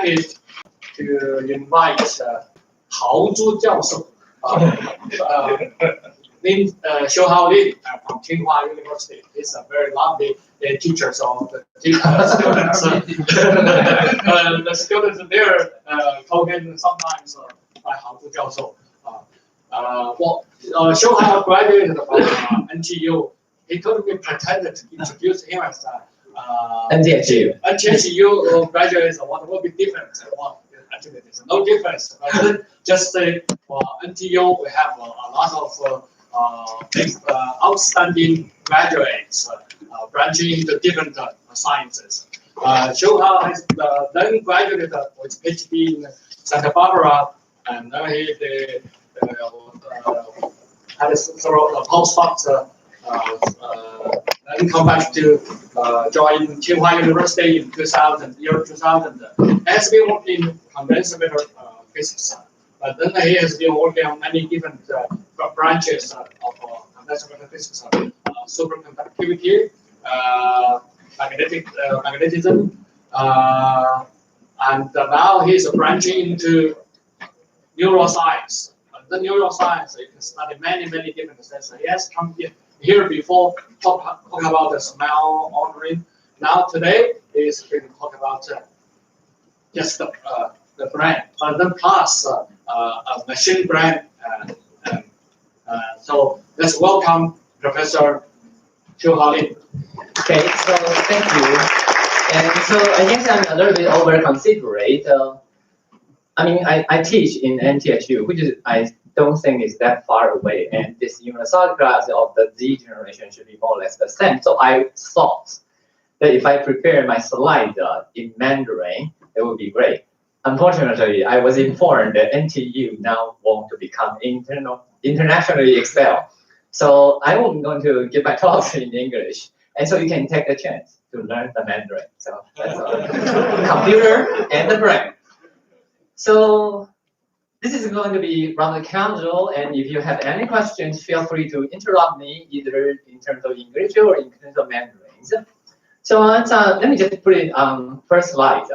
delighted to invite Hsiu-Hau 教授 Prof.Hsiu-Hau from Tsinghua University. He's a very lovely teacher of the students. The students there call him sometimes by Hsiu-Hau 教授. Hsiu-Hau graduated from NTU. He told me pretended to introduce him as NTHU. NTHU graduates. What will be different? Actually, there's no difference. But just say for NTU, we have a lot of outstanding graduates branching into different sciences. Hsiu-Hau has then graduated with PhD in Santa Barbara, and then he had several postdocs. Then come back to join Tsinghua University in 2000. Has been working in condensed matter physics, but then he has been working on many different branches of condensed matter physics, superconductivity, magnetism, and now he's branching into neuroscience. The neuroscience, you can study many different things. He has come here before talk about the smell ordering. Now today is going to talk about just the brain, but then plus a machine brain. So let's welcome Professor Hsiu-Hau. Okay, so thank you. And so I guess I'm a little bit over considerate. I mean, I teach in NTHU, which is I don't think is that far away, and this universal class of the Z generation should be more or less the same. So I thought that if I prepare my slide in Mandarin, it would be great. Unfortunately, I was informed that NTU now want to become internationally excelled. So I am going to give my talks in English, and so you can take the chance to learn the Mandarin. So that's computer and the brain. So this is going to be rather casual, and if you have any questions, feel free to interrupt me either in terms of English or in terms of Mandarin. So let me just put it on first slide.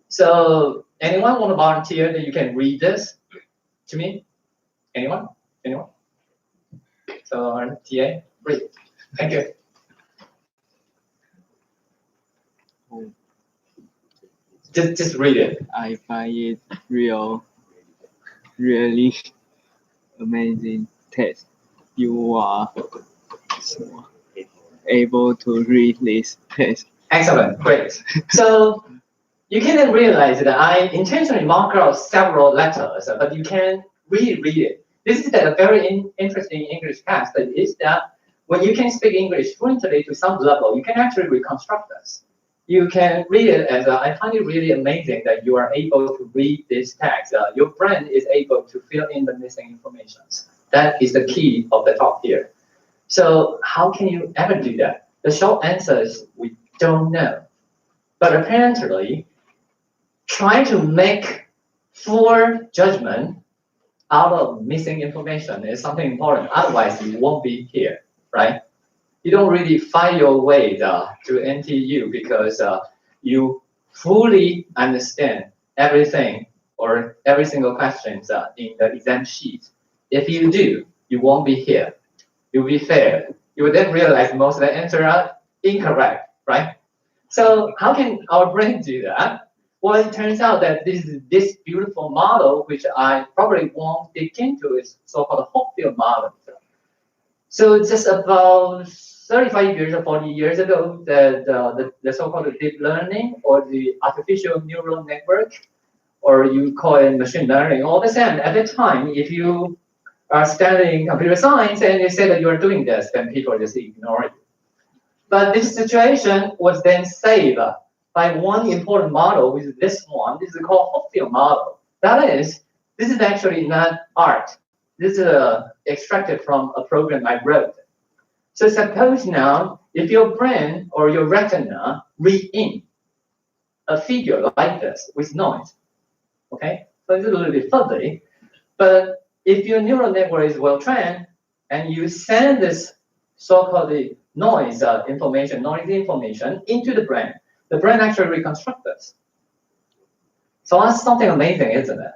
So anyone want to volunteer that you can read this to me? Anyone? Anyone? So TA, read. Thank you. Just read it. I find it really amazing test. You are able to read this test. Excellent, great. So you can realize that I intentionally mark out several letters, but you can really read it. This is a very interesting English test. That is that when you can speak English fluently to some level, you can actually reconstruct this. You can read it as I find it really amazing that you are able to read this text. Your brain is able to fill in the missing information. That is the key of the talk here. So how can you ever do that? The short answer is we don't know. But apparently, trying to make full judgment out of missing information is something important. Otherwise, you won't be here, right? You don't really find your way to NTU because you fully understand everything or every single question in the exam sheet. If you do, you won't be here. You'll be failed. You will then realize most of the answers are incorrect, right? So how can our brain do that? Well, it turns out that this beautiful model, which I probably won't dig into, is so-called Hopfield model. So just about 35 years or 40 years ago, the so-called deep learning or the artificial neural network, or you call it machine learning, all the same, at the time, if you are studying computer science and you say that you are doing this, then people just ignore it. But this situation was then saved by one important model, which is this one. This is called Hopfield model. That is, this is actually not art. This is extracted from a program I wrote. So suppose now, if your brain or your retina read in a figure like this with noise, okay? So it's a little bit fuzzy, but if your neural network is well trained and you send this so-called noise information into the brain actually reconstructs this. So that's something amazing, isn't it?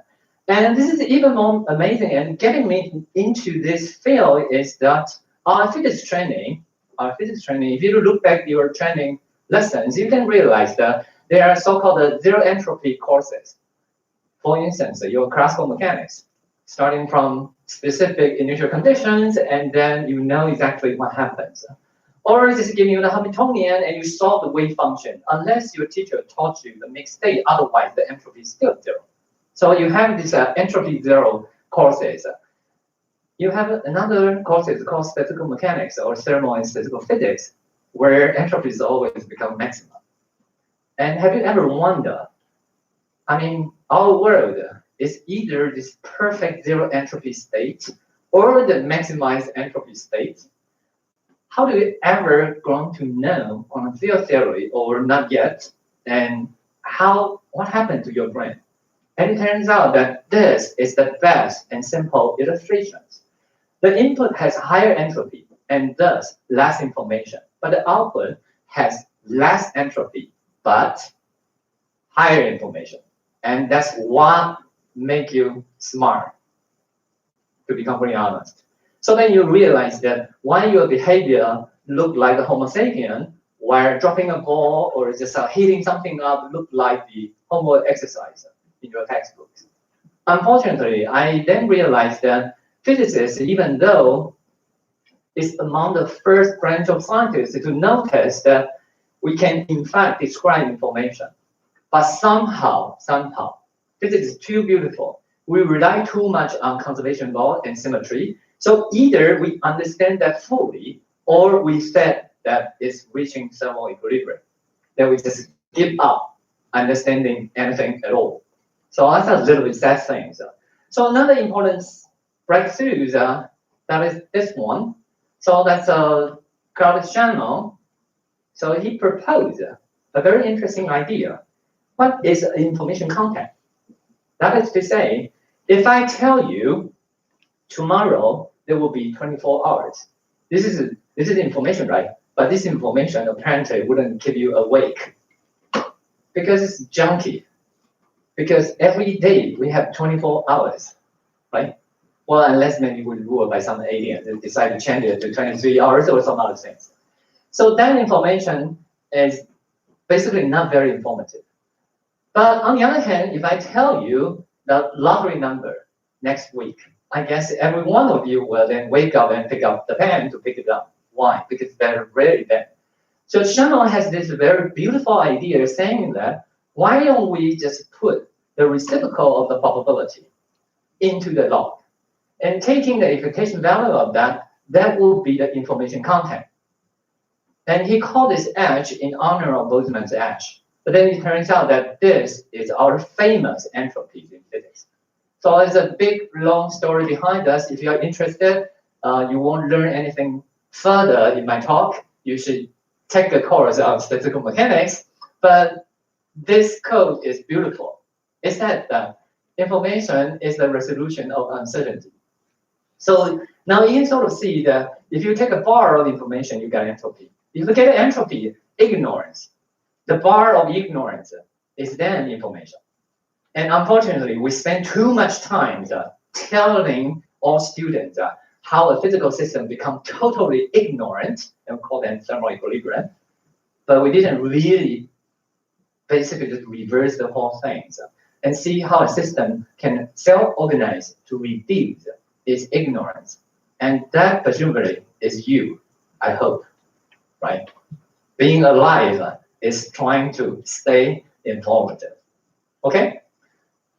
And this is even more amazing, and getting me into this field is that our physics training, if you look back your training lessons, you can realize that there are so-called zero entropy courses. For instance, your classical mechanics, starting from specific initial conditions, and then you know exactly what happens. Or just giving you the Hamiltonian and you solve the wave function, unless your teacher taught you the mixed state, otherwise the entropy is still zero. So you have this entropy zero courses. You have another courses called statistical mechanics or thermal and statistical physics, where entropies always become maximum. And have you ever wondered, I mean, our world is either this perfect zero entropy state or the maximized entropy state. How do you ever going to know on a field theory or not yet? And what happened to your brain? And it turns out that this is the best and simple illustrations. The input has higher entropy and thus less information, but the output has less entropy but higher information. And that's what makes you smart, to be completely honest. So then you realize that why your behavior look like a Homo sapien, while dropping a ball or just hitting something up look like the homework exercise in your textbooks. Unfortunately, I then realized that physicists, even though it's among the first branch of scientists to notice that we can in fact describe information, but somehow, physics is too beautiful. We rely too much on conservation law and symmetry. So either we understand that fully, or we said that it's reaching thermal equilibrium. Then we just give up understanding anything at all. So that's a little bit sad thing. So another important breakthrough that is this one. So that's Prof.Hsiu-Hau. So he proposed a very interesting idea. What is information content? That is to say, if I tell you tomorrow there will be 24 hours, this is information, right? But this information apparently wouldn't keep you awake because it's junky. Because every day we have 24 hours, right? Well, unless maybe we ruled by some alien and decide to change it to 23 hours or some other things. So that information is basically not very informative. But on the other hand, if I tell you the lottery number next week, I guess every one of you will then wake up and pick up the pen to pick it up. Why? Because they're very rare event. So Hsiu-Hau has this very beautiful idea saying that why don't we just put the reciprocal of the probability into the log? And taking the expectation value of that, that will be the information content. And he called this edge in honor of Boltzmann's edge. But then it turns out that this is our famous entropy in physics. So there's a big, long story behind us. If you're interested, you won't learn anything further in my talk. You should take a course of statistical mechanics. But this code is beautiful. It said that information is the resolution of uncertainty. So now you can sort of see that if you take a bar of information, you get entropy. If you get entropy, ignorance. The bar of ignorance is then information. And unfortunately, we spend too much time telling all students how a physical system becomes totally ignorant, and we call them thermal equilibrium. But we didn't really basically just reverse the whole thing and see how a system can self-organize to reduce its ignorance. And that presumably is you, I hope, right? Being alive is trying to stay informative. Okay?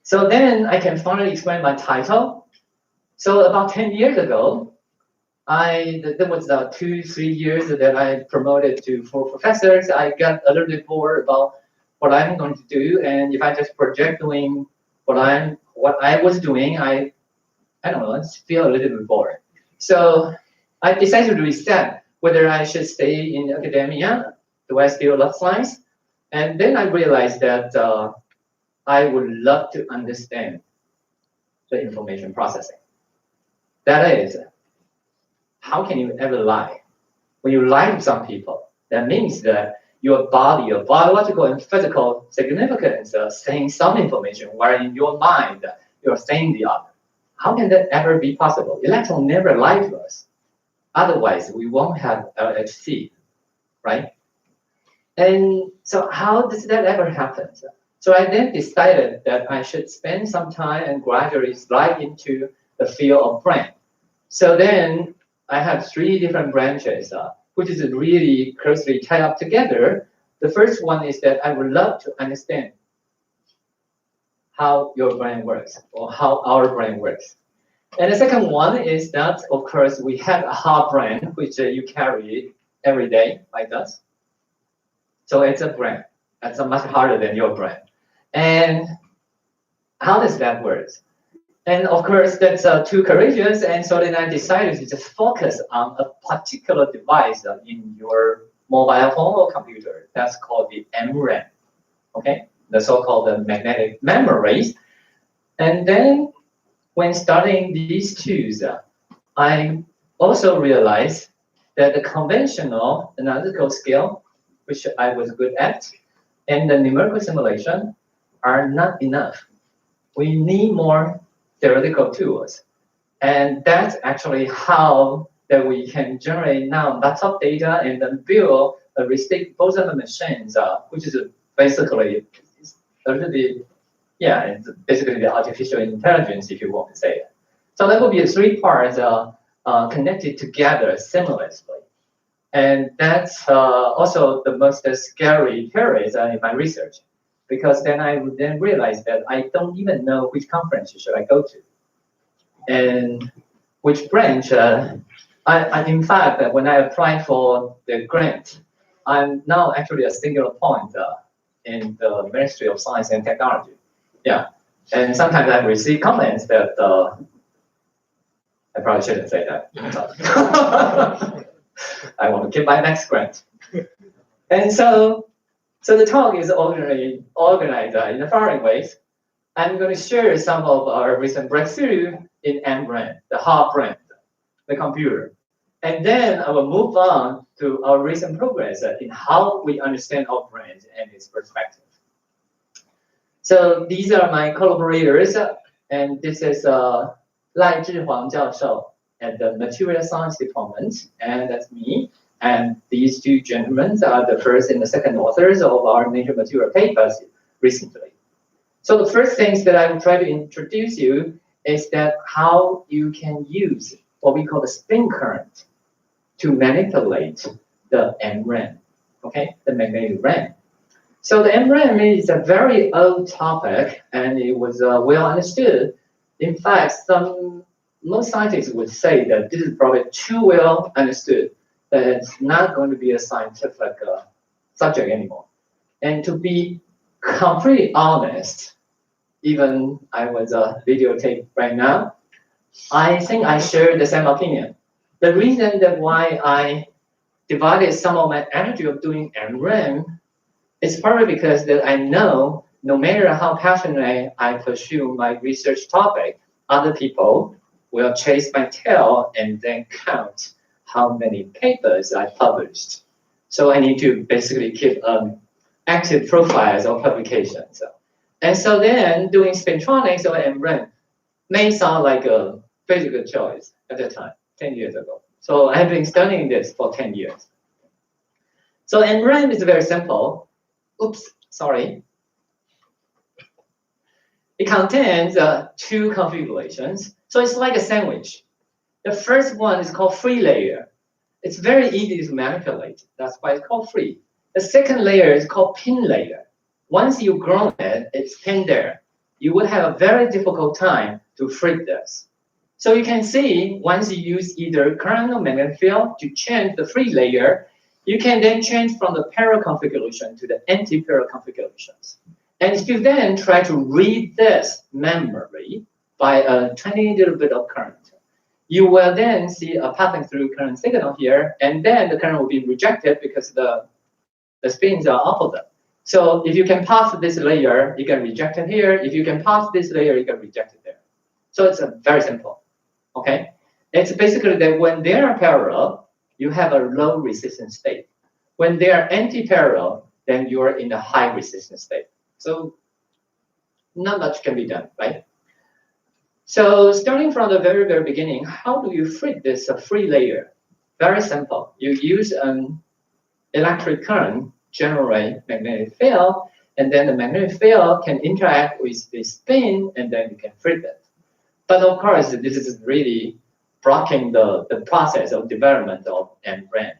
So then I can finally explain my title. So about 10 years ago, there was 2-3 years that I promoted to 4 professors. I got a little bit bored about what I'm going to do, and if I just project doing what I was doing, I don't know, I just feel a little bit bored. So I decided to reset whether I should stay in academia. Do I still love science? And then I realized that I would love to understand the information processing. That is, how can you ever lie? When you lie to some people, that means that your body, your biological and physical significance, saying some information, where in your mind you're saying the other. How can that ever be possible? Electron never lie to us. Otherwise, we won't have LHC, right? And so how does that ever happen? So I then decided that I should spend some time and gradually slide into the field of brain. So then I have 3 different branches, which is really closely tied up together. The first one is that I would love to understand how your brain works or how our brain works. And the second one is that, of course, we have a hard brain, which you carry every day like us. So it's a brain. That's much harder than your brain. And how does that work? And of course, that's too courageous. And so then I decided to just focus on a particular device in your mobile phone or computer. That's called the MRAM, okay? The so-called magnetic memories. And then when studying these tools, I also realized that the conventional analytical skill, which I was good at, and the numerical simulation are not enough. We need more theoretical tools. And that's actually how that we can generate now lots of data and then build a realistic Boltzmann machines, which is basically a little bit, yeah, it's basically the artificial intelligence, if you want to say it. So that would be 3 parts connected together seamlessly. And that's also the most scary period in my research, because then I would then realize that I don't even know which conference should I go to and which branch. In fact, when I applied for the grant, I'm now actually a singular point in the Ministry of Science and Technology. Yeah, and sometimes I receive comments that I probably shouldn't say that. I want to keep my next grant. And so the talk is organized in the following ways. I'm going to share some of our recent breakthrough in MRAM, the hard brain, the computer. And then I will move on to our recent progress in how we understand our brains and its perspective. So these are my collaborators, and this is Lai Zhihuang Jiao at the Material Science Department, and that's me. And these 2 gentlemen are the first and the second authors of our Nature Material papers recently. So the first things that I will try to introduce you is that how you can use what we call the spin current to manipulate the MRAM, okay, the magnetic RAM. So the MRAM is a very old topic, and it was well understood. In fact, most scientists would say that this is probably too well understood, that it's not going to be a scientific subject anymore. And to be completely honest, even I was videotaped right now, I think I share the same opinion. The reason that why I divided some of my energy of doing MRAM is probably because that I know no matter how passionately I pursue my research topic, other people will chase my tail and then count how many papers I published. So I need to basically keep active profiles of publications. And so then doing spintronics or MRAM may sound like a very good choice at the time, 10 years ago. So I have been studying this for 10 years. So MRAM is very simple. Oops, sorry. It contains 2 configurations. So it's like a sandwich. The first one is called free layer. It's very easy to manipulate. That's why it's called free. The second layer is called pin layer. Once you've grown it, it's pinned there. You would have a very difficult time to flip this. So you can see once you use either current or magnetic field to change the free layer, you can then change from the parallel configuration to the anti-parallel configurations. And if you then try to read this memory by a tiny little bit of current, you will then see a passing through current signal here, and then the current will be rejected because the spins are opposite. So if you can pass this layer, you can reject it here. If you can pass this layer, you can reject it there. So it's very simple, okay? It's basically that when they are parallel, you have a low resistance state. When they are anti-parallel, then you are in a high resistance state. So not much can be done, right? So starting from the very, very beginning, how do you treat this free layer? Very simple. You use an electric current, generate magnetic field, and then the magnetic field can interact with the spin, and then you can flip it. But of course, this is really blocking the process of development of NRAM,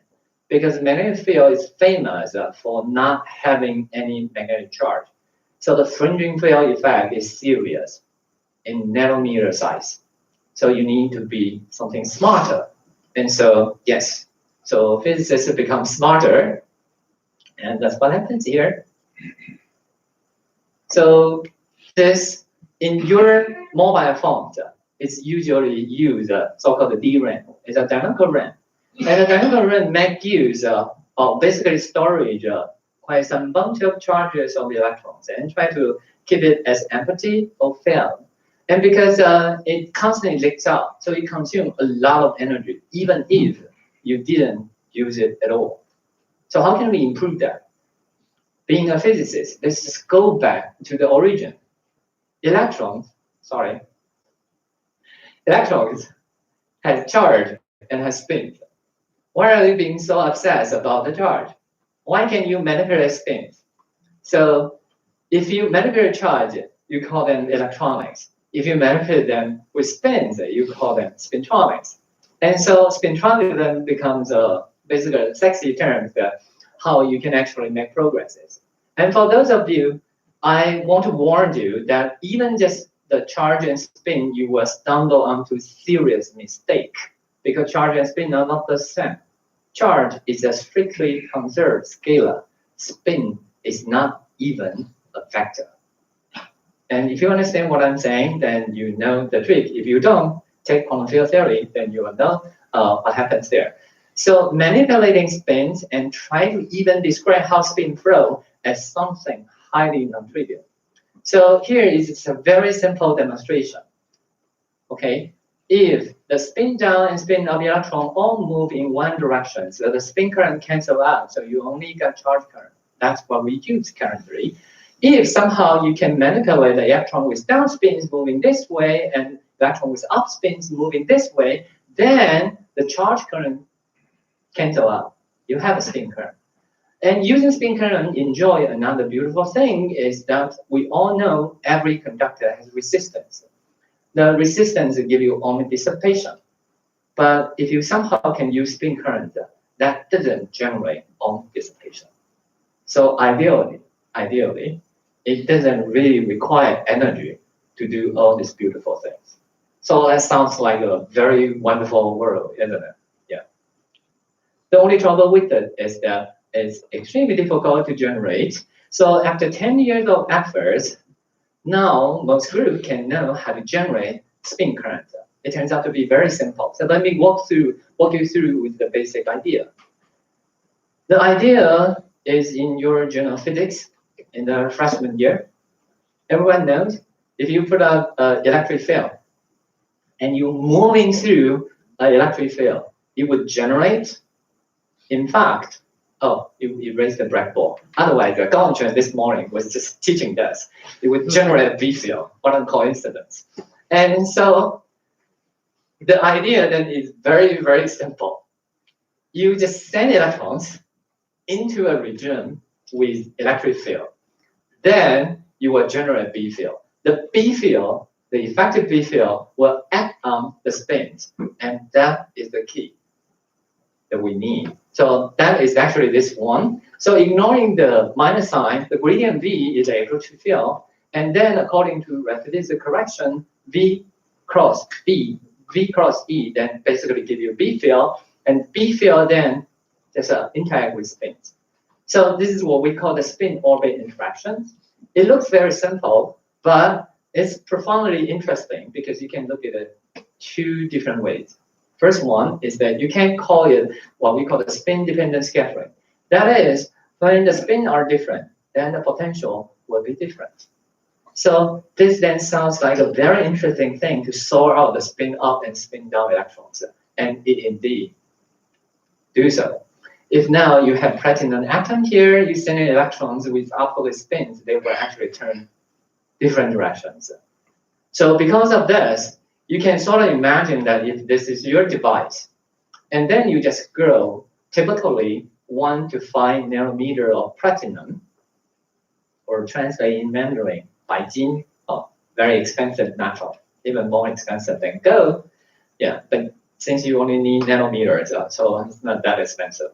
because magnetic field is famous for not having any magnetic charge. So the fringing field effect is serious in nanometer size. So you need to be something smarter. And so, yes, so physicists become smarter, and that's what happens here. So this, in your mobile phone, it's usually used so-called DRAM. It's a dynamical RAM. And a dynamical RAM make use of basically storage quite some bunch of charges of electrons and try to keep it as empty or filled. And because it constantly leaks out, so it consumes a lot of energy, even if you didn't use it at all. So how can we improve that? Being a physicist, let's just go back to the origin. Electrons have charge and have spins. Why are you being so obsessed about the charge? Why can you manipulate spins? So if you manipulate charge, you call them electronics. If you manipulate them with spins, you call them spintronics. And so spintronics then becomes basically a sexy term that how you can actually make progresses. And for those of you, I want to warn you that even just the charge and spin, you will stumble onto serious mistake, because charge and spin are not the same. Charge is a strictly conserved scalar. Spin is not even a vector. And if you understand what I'm saying, then you know the trick. If you don't, take quantum field theory, then you will know what happens there. So manipulating spins and try to even describe how spin flow as something highly non-trivial. So here is a very simple demonstration. Okay, if the spin down and spin up electron all move in one direction, so the spin current cancel out, so you only got charge current. That's what we use currently. If somehow you can manipulate the electron with down spins moving this way and electron with up spins moving this way, then the charge current cancel out. You have a spin current. And using spin current, enjoy another beautiful thing is that we all know every conductor has resistance. The resistance will give you only dissipation. But if you somehow can use spin current, that doesn't generate only dissipation. So ideally, it doesn't really require energy to do all these beautiful things. So that sounds like a very wonderful world, isn't it? Yeah. The only trouble with it is that it's extremely difficult to generate. So after 10 years of efforts, now most groups can know how to generate spin current. It turns out to be very simple. So let me walk you through with the basic idea. The idea is in your journal of physics in the freshman year. Everyone knows if you put out an electric field and you're moving through an electric field, it would generate, in fact, oh, you erased the blackboard. Otherwise, the Gong this morning was just teaching this. It would generate a B field. What a coincidence. And so the idea then is very, very simple. You just send electrons into a region with electric field. Then you will generate B field. The B field, the effective B field, will act on the spins. And that is the key that we need. So that is actually this one. So ignoring the minus sign, the gradient V is electric field. And then according to relativistic correction, V cross B, V cross E, then basically give you B field. And B field then just interact with spins. So this is what we call the spin orbit interaction. It looks very simple, but it's profoundly interesting because you can look at it two different ways. First one is that you can call it what we call the spin-dependent scattering. That is, when the spin are different, then the potential will be different. So this then sounds like a very interesting thing to sort out the spin up and spin down electrons, and it indeed do so. if now you have platinum atom here, you send in electrons with opposite spins, they will actually turn different directions. So because of this, you can sort of imagine that if this is your device, and then you just grow typically 1 to 5 nanometer of platinum, or translate in Mandarin, 白金, oh, very expensive metal, even more expensive than gold. Yeah, but since you only need nanometers, so it's not that expensive.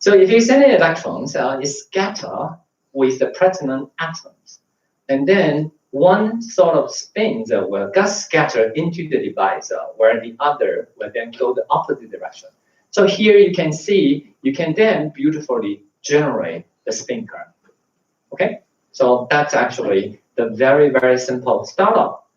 So if you send in electrons, it scatter with the platinum atoms, and then one sort of spins will get scattered into the device, where the other will then go the opposite direction. So here you can see, you can then beautifully generate the spin current. Okay, so that's actually the very, very simple startup.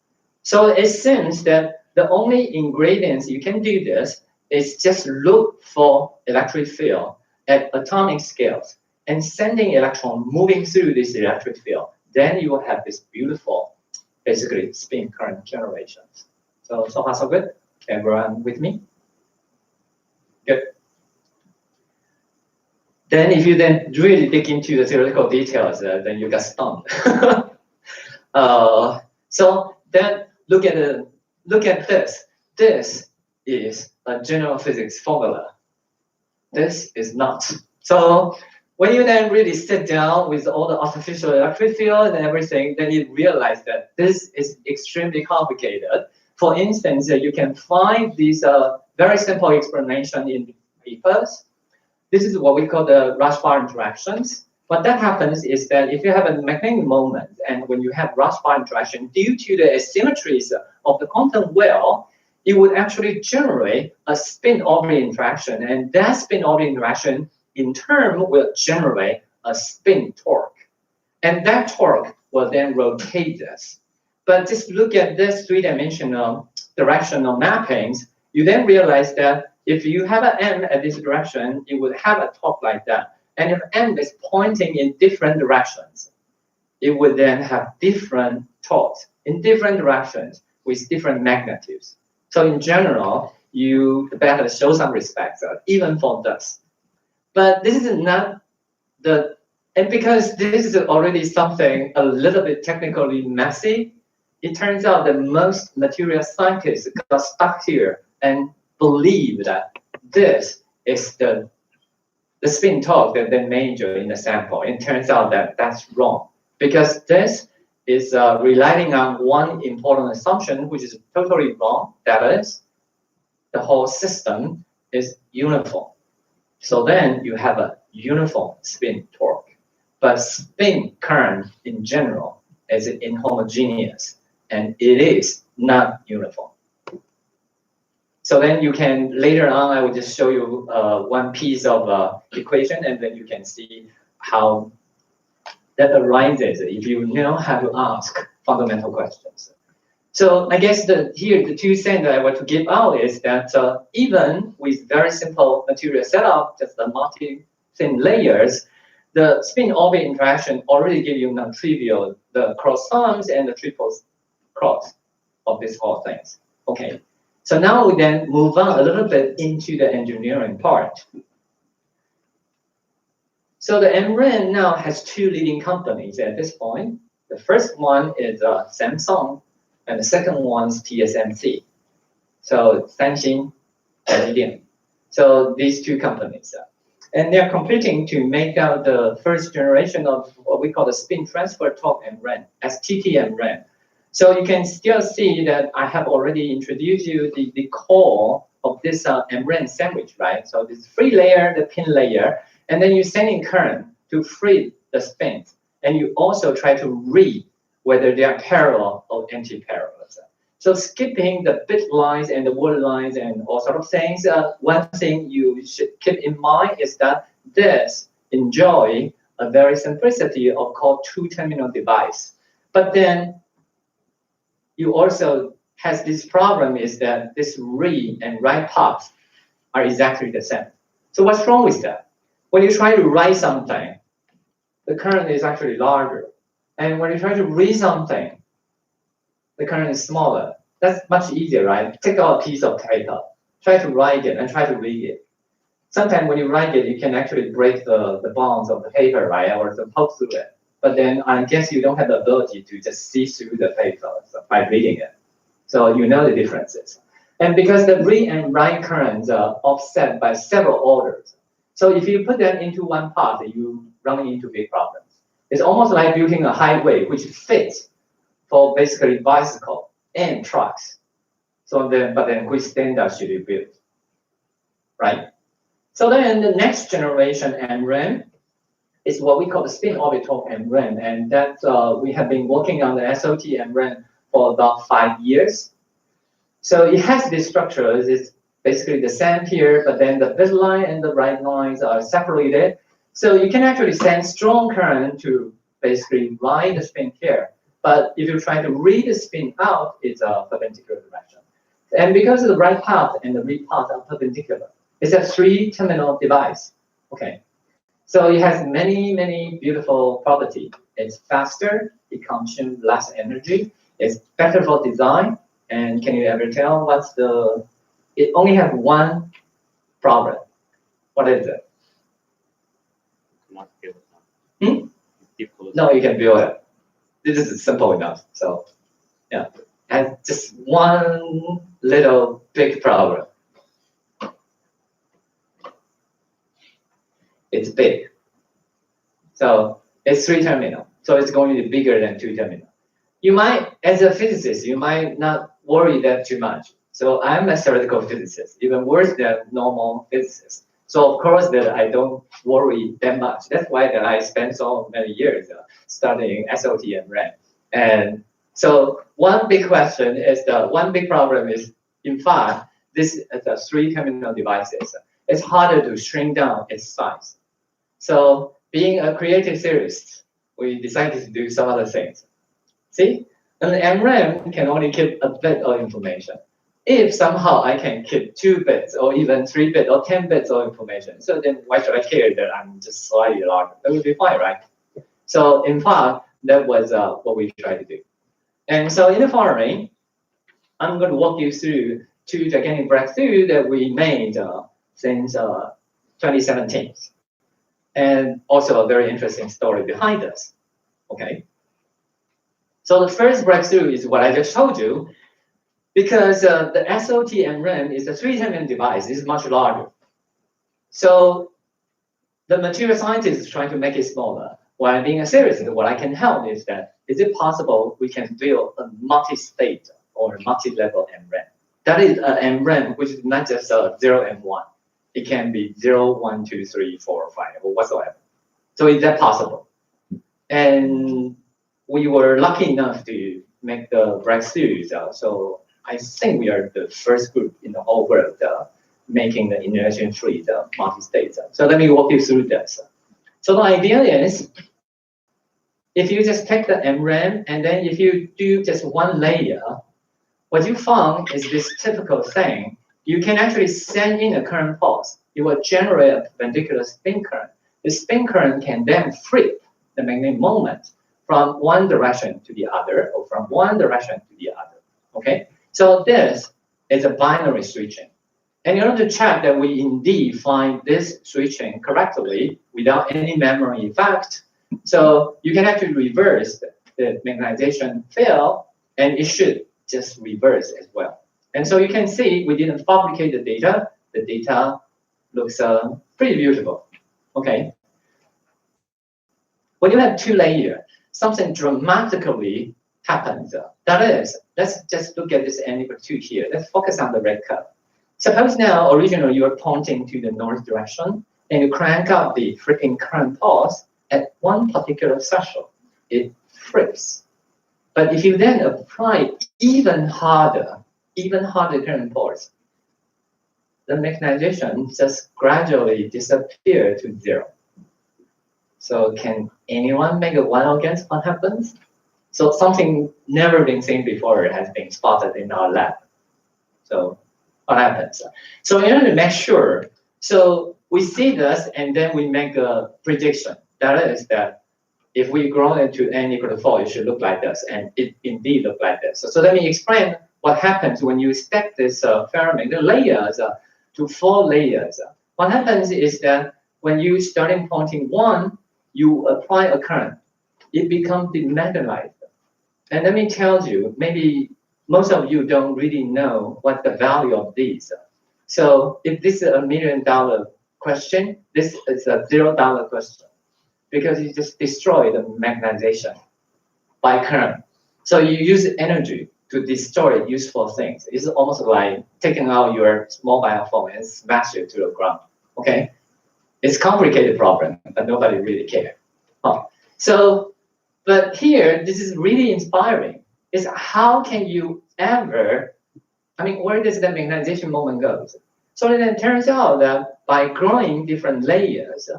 So it seems that the only ingredients you can do this is just look for electric field at atomic scales and sending electron moving through this electric field. Then you will have this beautiful, basically, spin current generations. So far so good? Everyone with me? Good. Then if you then really dig into the theoretical details, then you get stunned. So then look at this. This is a general physics formula. This is not. So when you then really sit down with all the artificial electric field and everything, then you realize that this is extremely complicated. For instance, you can find these very simple explanation in papers. This is what we call the rush bar interactions. What that happens is that if you have a magnetic moment, and when you have rush bar interaction, due to the asymmetries of the quantum well, it would actually generate a spin-orbit interaction, and that spin-orbit interaction in turn will generate a spin torque. And that torque will then rotate this. But just look at this three-dimensional directional mappings, you then realize that if you have an M at this direction, it would have a torque like that. And if M is pointing in different directions, it would then have different torques in different directions with different magnitudes. So in general, you better show some respect, even for this. But this is not the, and because this is already something a little bit technically messy, it turns out that most material scientists got stuck here and believe that this is the spin torque that they measure in the sample. It turns out that that's wrong, because this is relying on one important assumption, which is totally wrong. That is, the whole system is uniform. So then you have a uniform spin torque. But spin current in general is inhomogeneous, and it is not uniform. So then you can, later on, I will just show you one piece of equation, and then you can see how that arises if you know how to ask fundamental questions. So I guess here the 2 cents that I want to give out is that even with very simple material setup, just the multi-thin layers, the spin-orbit interaction already give you non-trivial, the cross sums and the triple cross of these whole things. Okay, so now we then move on a little bit into the engineering part. So the MRAN now has 2 leading companies at this point. The first one is Samsung, and the second one is TSMC. So Samsung, Lidian. So these 2 companies. And they're competing to make out the first generation of what we call the spin transfer torque MRAN, STT MRAN. So you can still see that I have already introduced you the core of this MRAN sandwich, right? So this free layer, the pin layer, and then you send in current to free the spins. And you also try to read whether they are parallel or anti-parallel. So skipping the bit lines and the word lines and all sort of things, one thing you should keep in mind is that this enjoy a very simplicity of called 2-terminal device. But then you also has this problem is that this read and write paths are exactly the same. So what's wrong with that? When you try to write something, the current is actually larger. And when you try to read something, the current is smaller. That's much easier, right? Take out a piece of paper, try to write it and try to read it. sometimes when you write it, you can actually break the bonds of the paper, right, or the poke through it. But then I guess you don't have the ability to just see through the paper by reading it. So you know the differences. And because the read and write currents are offset by several orders. So if you put them into one path, you run into big problems. It's almost like building a highway which fits for basically bicycle and trucks. So then, but then which standard should you build, right? So then the next generation MRAM is what we call the spin orbital MRAM, and that we have been working on the SOT MRAM for about 5 years. So it has these structures. It's basically the same here, but then the bit line and the write lines are separated. So you can actually send strong current to basically write the spin here. But if you try to read the spin out, it's a perpendicular direction. And because the write path and the read path are perpendicular, it's a 3-terminal device. Okay. So it has many, many beautiful properties. It's faster, it consumes less energy, it's better for design. And can you ever tell what's the, it only has one problem. What is it? Not build. No, you can build it. This is simple enough. So yeah, and just one little big problem. It's big. So it's 3-terminal. So it's going to be bigger than 2-terminal. You might, as a physicist, you might not worry that too much. So I'm a theoretical physicist, even worse than normal physicists. So of course that I don't worry that much. That's why that I spent so many years studying SOT and RAM. And so one big question is one big problem is, in fact, this is a 3-terminal devices. It's harder to shrink down its size. So being a creative theorist, we decided to do some other things. See, an MRAM can only keep a bit of information. If somehow I can keep 2 bits or even 3 bits or 10 bits of information, so then why should I care that I'm just slightly larger? That would be fine, right? So in fact, that was what we tried to do. And so in the following, I'm going to walk you through 2 gigantic breakthroughs that we made since 2017. And also a very interesting story behind us. Okay. So the first breakthrough is what I just told you, because the SOT and RAM is a 3-terminal device. It's much larger. So the material scientist is trying to make it smaller. While being a theorist, what I can help is that, is it possible we can build a multi-state or multi-level MRAM? That is an MRAM which is not just 0 and 1. It can be 0, 1, 2, 3, 4, 5, or whatsoever. So is that possible? And we were lucky enough to make the breakthroughs. So I think we are the first group in the whole world making the inertia-free multi-state. So let me walk you through this. So the idea is, if you just take the MRAM and then if you do just one layer, what you found is this typical thing. You can actually send in a current pulse. It will generate a perpendicular spin current. The spin current can then flip the magnetic moment from one direction to the other, or from one direction to the other. Okay? So this is a binary switching. And in order to check that we indeed find this switching correctly without any memory effect, so you can actually reverse the magnetization field, and it should just reverse as well. And so you can see we didn't fabricate the data. The data looks pretty beautiful. Okay. When you have 2 layers, something dramatically happens. That is, let's just look at this n equal 2 here. Let's focus on the red curve. Suppose now, originally you are pointing to the north direction, and you crank up the flipping current pulse at one particular threshold. It flips. But if you then apply even harder current pulse, the magnetization just gradually disappear to 0. So can anyone make a one guess what happens? So something never been seen before has been spotted in our lab. So what happens? So in order to make sure, so we see this and then we make a prediction. That is that if we grow it to n equal to 4, it should look like this, and it indeed look like this. So let me explain what happens when you stack this ferromagnetic layers to 4 layers. what happens is that when you starting pointing 1, you apply a current. It becomes demagnetized. And let me tell you, maybe most of you don't really know what the value of these. So if this is a $1 million question, this is a $0 question because you just destroy the magnetization by current. So you use energy to destroy useful things. It's almost like taking out your mobile phone and smash it to the ground. Okay, it's a complicated problem, but nobody really cares. Oh. So, but here, this is really inspiring. Is how can you ever, I mean, where does the magnetization moment go? So then it turns out that by growing different layers,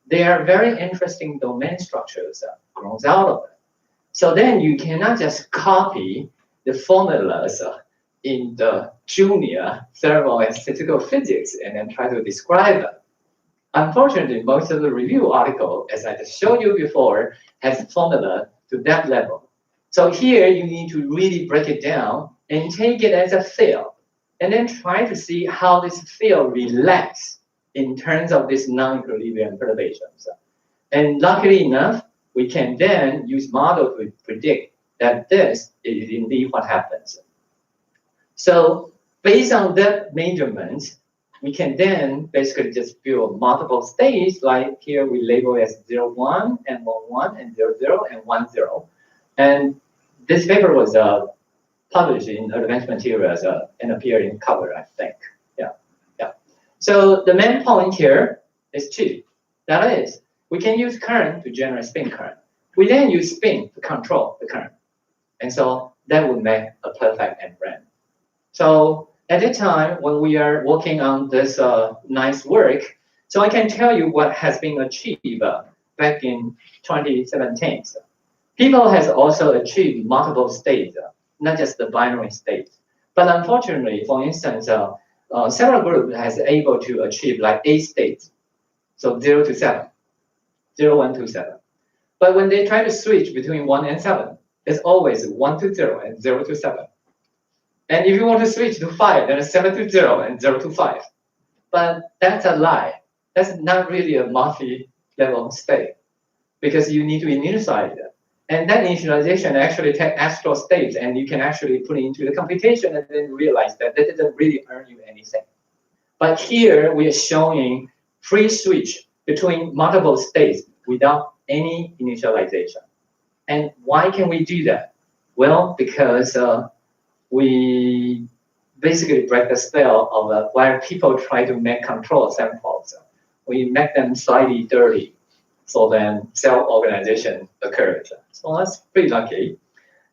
there are very interesting domain structures that grows out of it. So then you cannot just copy the formulas in the junior thermal and statistical physics and then try to describe them. Unfortunately, most of the review article, as I just showed you before, has formula to that level. So here you need to really break it down and take it as a field, and then try to see how this field relax in terms of these non-equilibrium perturbations. And luckily enough, we can then use model to predict that this is indeed what happens. So based on that measurement, we can then basically just build multiple states, like here we label as 0, 1, and 1, 1, and 0, 0, and 1, 0. And this paper was published in Advanced Materials and appeared in cover, I think. Yeah. So the main point here is 2. That is, we can use current to generate spin current. We then use spin to control the current. And so that would make a perfect end-run. So at the time when we are working on this nice work, so I can tell you what has been achieved back in 2017. People has also achieved multiple states, not just the binary states. But unfortunately, for instance, several groups has able to achieve like 8 states, so 0 to 7, 0, 1 to 7. But when they try to switch between 1 and 7, it's always 1 to 0 and 0 to 7. And if you want to switch to 5, then it's 7 to 0 and 0 to 5. But that's a lie. That's not really a multi-level state because you need to initialize it. And that initialization actually takes astral states, and you can actually put it into the computation and then realize that that doesn't really earn you anything. But here we are showing free switch between multiple states without any initialization. And why can we do that? Well, because we basically break the spell of where people try to make control samples. We make them slightly dirty, so then self-organization occurs. So that's pretty lucky.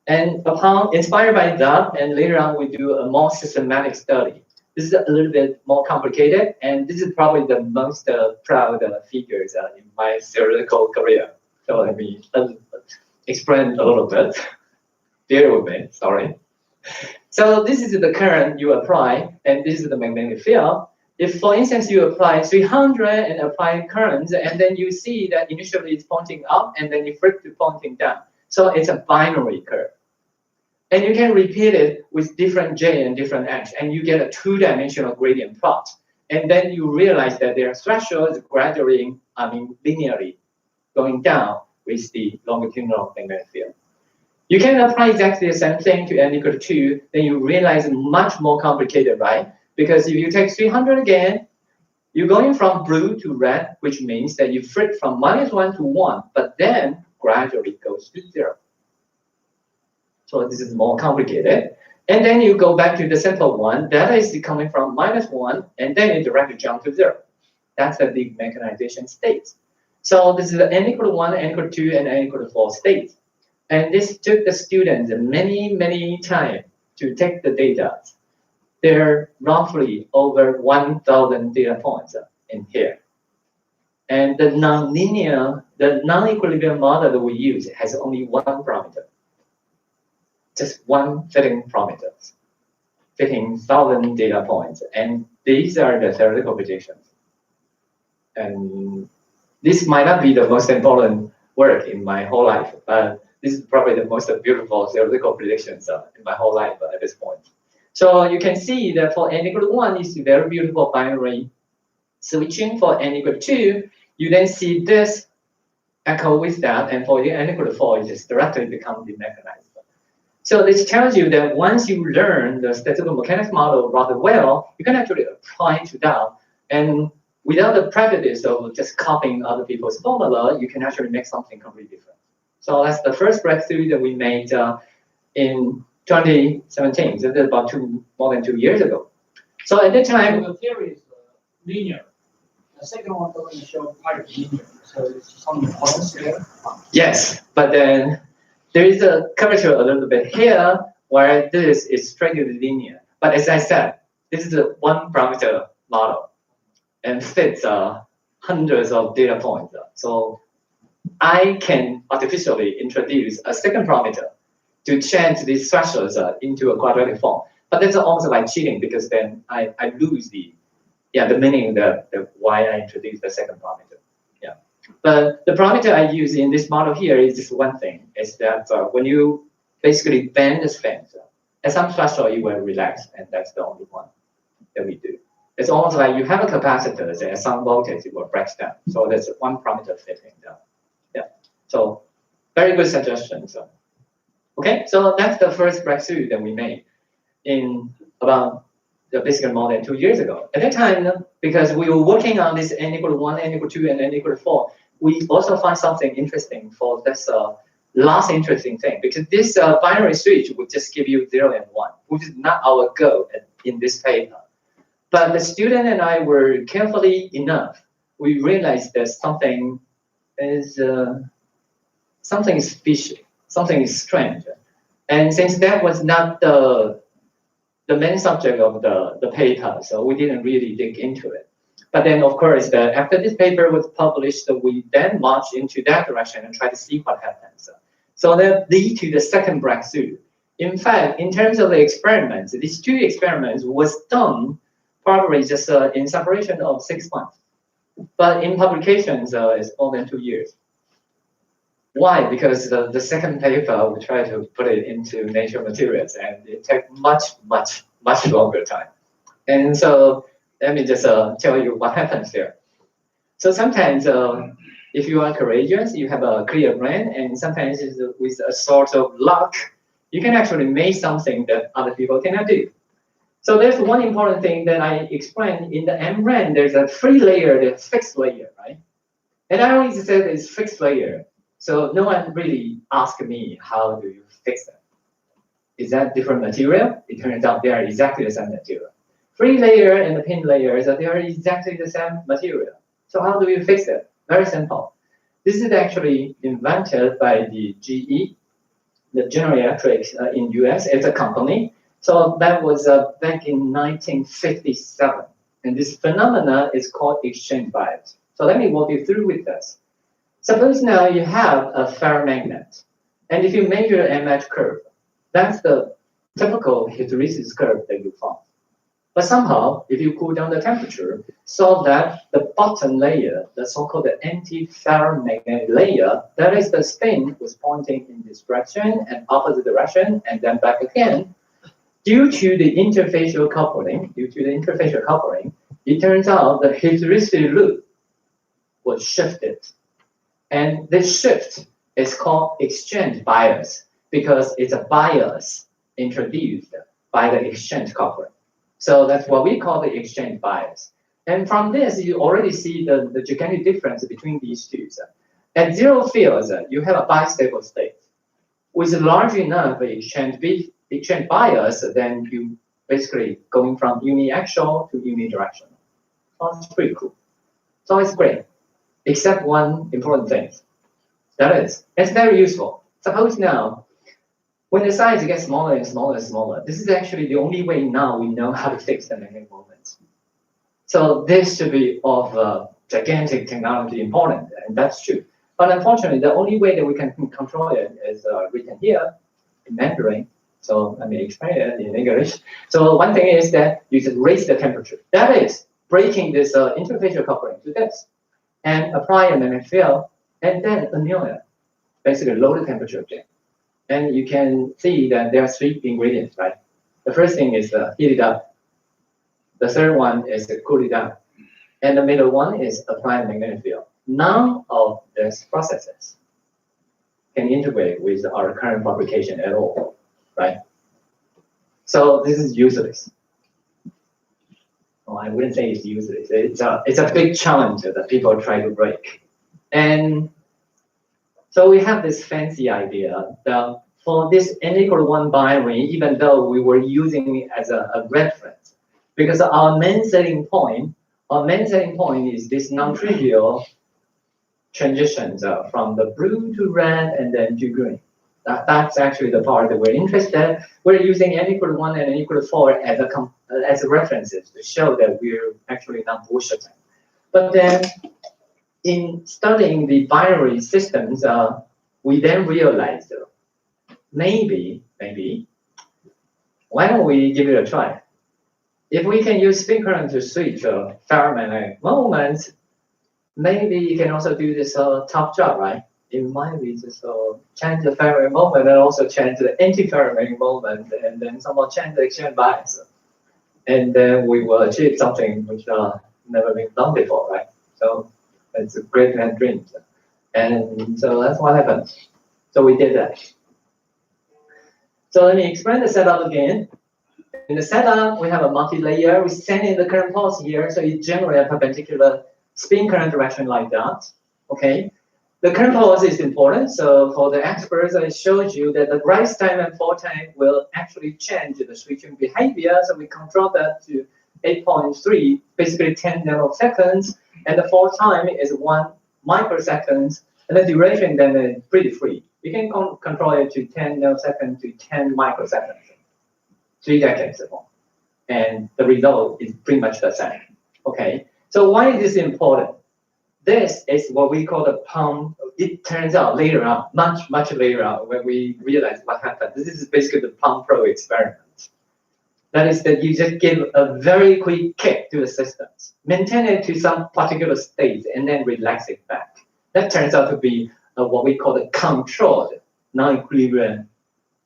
And upon inspired by that, and later on we do a more systematic study. This is a little bit more complicated, and this is probably the most proud figures in my theoretical career. So let me explain a little bit. Bear with me, sorry. So this is the current you apply, and this is the magnetic field. If, for instance, you apply 300 and apply currents, and then you see that initially it's pointing up, and then you flip to pointing down. So it's a binary curve. And you can repeat it with different J and different X, and you get a 2-dimensional gradient plot. And then you realize that their thresholds gradually, linearly going down with the longitudinal magnetic field. You can apply exactly the same thing to n equal to 2, then you realize it's much more complicated, right? Because if you take 300 again, you're going from blue to red, which means that you flip from -1 to 1, but then gradually goes to 0. So this is more complicated. And then you go back to the simple one, that is coming from -1, and then it directly jumps to 0. That's the demechanization state. So this is the n equal to 1, n equal to 2, and n equal to 4 states. And this took the students many time to take the data. There are roughly over 1,000 data points in here. And the non-linear, the non-equilibrium model that we use has only one parameter. Just one fitting parameter, fitting 1,000 data points. And these are the theoretical predictions. And this might not be the most important work in my whole life, but this is probably the most beautiful theoretical predictions in my whole life at this point. So you can see that for n equal to 1 is a very beautiful binary Switching for n equal to 2, you then see this echo with that, and for the n equal to 4, it just directly becomes demechanized. So this tells you that once you learn the statistical mechanics model rather well, you can actually apply to that. And without the prejudice of just copying other people's formula, you can actually make something completely different. So that's the first breakthrough that we made in 2017. So that's about more than 2 years ago. So at that time, the theory is linear. The second one doesn't show quite linear. So it's some importance there. yes, but then there is a curvature a little bit here where this is strictly linear. But as I said, this is a one parameter model and fits hundreds of data points. So I can artificially introduce a second parameter to change these thresholds into a quadratic form. But that's almost like cheating because then I lose the meaning the why I introduced the second parameter. Yeah. But the parameter I use in this model here is just one thing. Is that when you basically bend the fence, at some threshold you will relax, and that's the only one that we do. It's almost like you have a capacitor that at some voltage it will break down. So that's one parameter fitting down. Yeah. So very good suggestion. So okay, so that's the first breakthrough that we made in about basically more than 2 years ago. At that time, because we were working on this n equal to 1, n equal to 2, and n equal to 4, we also find something interesting for this last interesting thing, because this binary switch would just give you 0 and 1, which is not our goal in this paper. But the student and I were carefully enough. We realized that something is fishy, something is strange. And since that was not the main subject of the paper, so we didn't really dig into it. But then, of course, after this paper was published, we then marched into that direction and tried to see what happens. So that lead to the second breakthrough. In fact, in terms of the experiments, these 2 experiments was done probably just in separation of 6 months. But in publications, it's more than 2 years. Why? Because the second paper, we try to put it into Nature Materials, and it takes much longer time. And so let me just tell you what happens there. So sometimes if you are courageous, you have a clear brain, and sometimes with a sort of luck, you can actually make something that other people cannot do. So there's one important thing that I explained in the MRAN. There's a free layer, there's a fixed layer, right? And I always said it's fixed layer. So no one really asked me, how do you fix that? Is that different material? It turns out they are exactly the same material. Free layer and the pin layer, they are exactly the same material. So how do you fix it? Very simple. This is actually invented by the GE, the General Electric in US. It's a company. So that was back in 1957. And this phenomena is called exchange bias. So let me walk you through with this. Suppose now you have a ferromagnet, and if you measure an MH curve, that's the typical hysteresis curve that you find. But somehow, if you cool down the temperature, so that the bottom layer, the so-called anti-ferromagnetic layer, that is the spin was pointing in this direction and opposite direction, and then back again. Due to the interfacial coupling, it turns out the hysteresis loop was shifted. And this shift is called exchange bias because it's a bias introduced by the exchange coupling. So that's what we call the exchange bias. And from this, you already see the gigantic difference between these two. At zero fields, you have a bistable state. With large enough exchange bias, then you basically going from uniaxial to unidirectional. So it's pretty cool. So it's great. Except one important thing. That is, it's very useful. Suppose now, when the size gets smaller and smaller and smaller, this is actually the only way now we know how to fix the magnetic moments. So this should be of gigantic technology important, and that's true. But unfortunately, the only way that we can control it is written here in Mandarin. So let me explain it in English. So one thing is that you should raise the temperature. That is breaking this interfacial coupling to this, and apply a magnetic field, and then anneal it, basically low the temperature again. And you can see that there are 3 ingredients, right? The first thing is heat it up. The third one is cool it down. and the middle one is applied magnetic field. None of these processes can integrate with our current fabrication at all, right? So this is useless. Well, I wouldn't say it's useless. It's a big challenge that people try to break. And so we have this fancy idea that for this n=1 binary, even though we were using it as a reference, because our main selling point is this non-trivial transitions from the blue to red and then to green. That's actually the part that we're interested. We're using n=1 and n=4 as references to show that we're actually not bullshitting. But then in studying the binary systems, we then realized maybe, why don't we give it a try? If we can use spin current to switch ferromagnetic moments, maybe you can also do this top job, right? It might be just change the ferromagnetic moment and also change the anti-ferromagnetic moment, and then somehow change the exchange bias. And then we will achieve something which never been done before, right? So it's a great man dream. And so that's what happened. So we did that. So let me explain the setup again. In the setup, we have a multi-layer. We send in the current pulse here, so it generates a perpendicular spin current direction like that. Okay. The current pulse is important. So for the experts, I showed you that the rise time and fall time will actually change the switching behavior. So we control that to 8.3, basically 10 nanoseconds, and the fall time is 1 microsecond, and the duration then is pretty free. You can control it to 10 nanoseconds to 10 microseconds, 3 decades ago, and the result is pretty much the same. Okay, so why is this important? This is what we call the pump. It turns out later on, much later on, when we realize what happened. This is basically the pump pro experiment. That is that you just give a very quick kick to the systems, maintain it to some particular state, and then relax it back. That turns out to be what we call the controlled non-equilibrium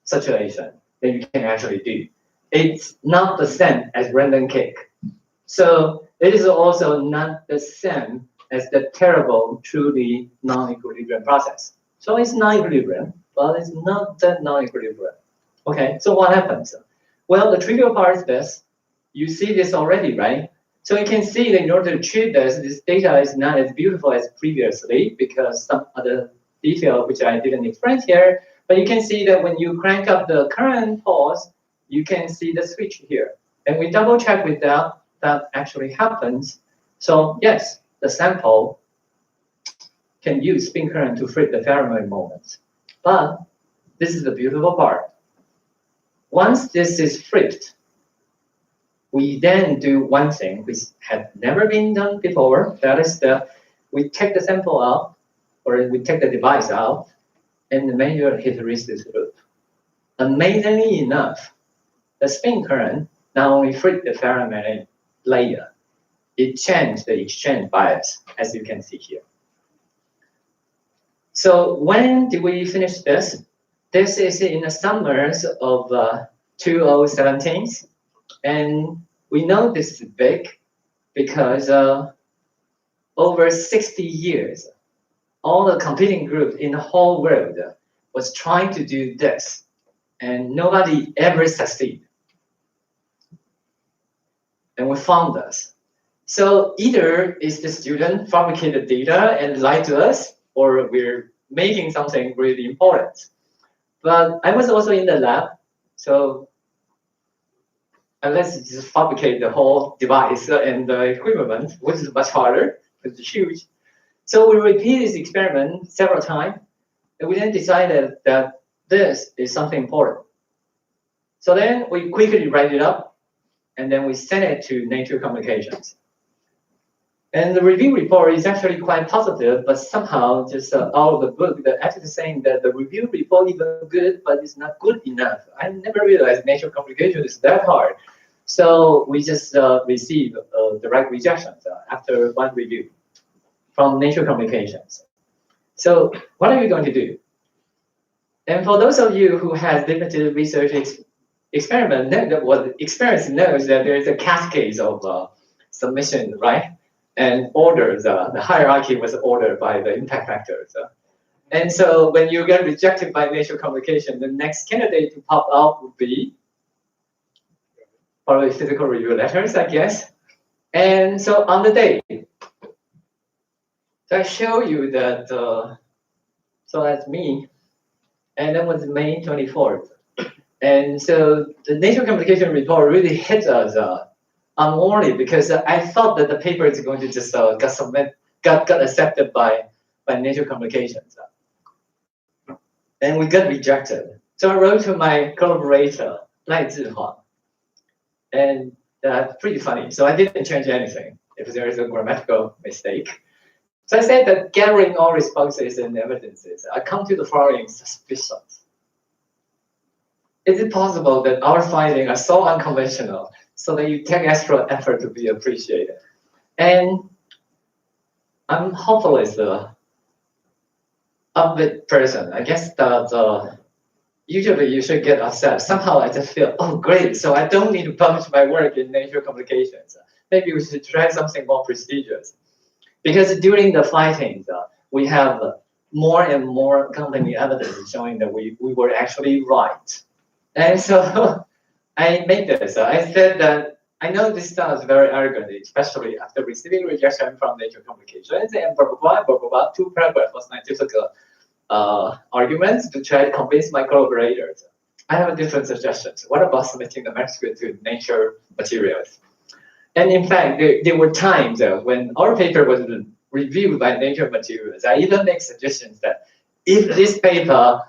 situation that you can actually do. It's not the same as random kick. So it is also not the same as the terrible, truly non-equilibrium process. So it's non-equilibrium, but it's not that non-equilibrium. Okay, so what happens? Well, the trivial part is this. You see this already, right? So you can see that in order to treat this data is not as beautiful as previously because some other detail which I didn't explain here. But you can see that when you crank up the current pulse, you can see the switch here. And we double check with that actually happens. So yes, the sample can use spin current to flip the ferromagnetic moments. But this is the beautiful part. Once this is flipped, we then do one thing which had never been done before. That is we take the sample out, or we take the device out, and measure hysteresis loop. Amazingly enough, the spin current not only flipped the ferromagnetic layer, it changed the exchange bias, as you can see here. So when did we finish this? This is in the summers of 2017. And we know this is big because over 60 years, all the competing groups in the whole world was trying to do this, and nobody ever succeeded. And we found this. So either is the student fabricated data and lied to us, or we're making something really important. But I was also in the lab, so let's just fabricate the whole device and the equipment, which is much harder, because it's huge. So we repeat this experiment several times, and we then decided that this is something important. So then we quickly write it up, and then we send it to Nature Communications. And the review report is actually quite positive, but somehow just out of the book, the editor is saying that the review report is good, but it's not good enough. I never realized Nature Communications is that hard. So we just received direct rejections after one review from Nature Communications. So what are you going to do? And for those of you who have limited research experience knows that there is a cascade of submission, right? and ordered. The hierarchy was ordered by the impact factors. And so when you get rejected by Nature Communication, the next candidate to pop up would be probably physical review letters, I guess. And so on the day, so I show you that, so that's me, and that was May 24th. And so the Nature Communication report really hit us unwarned because I thought that the paper is going to just got accepted by Nature Communications. And we got rejected. So I wrote to my collaborator, Lai Zhihuang, and that's pretty funny. So I didn't change anything if there is a grammatical mistake. So I said that gathering all responses and evidences, I come to the following suspicions. Is it possible that our findings are so unconventional so that you take extra effort to be appreciated? And I'm hopeless upbeat person. I guess that usually you should get upset. Somehow I just feel, oh great, so I don't need to publish my work in Nature Communications. Maybe we should try something more prestigious. Because during the findings, we have more and more company evidence showing that we were actually right. And so I made this. I said that I know this sounds very arrogant, especially after receiving rejection from Nature Communications and blah, blah, blah, blah, blah, 2 paragraphs of scientific arguments to try to convince my collaborators. I have a different suggestions. What about submitting the manuscript to Nature Materials? And in fact, there were times when our paper was reviewed by Nature Materials. I even make suggestions that if this paper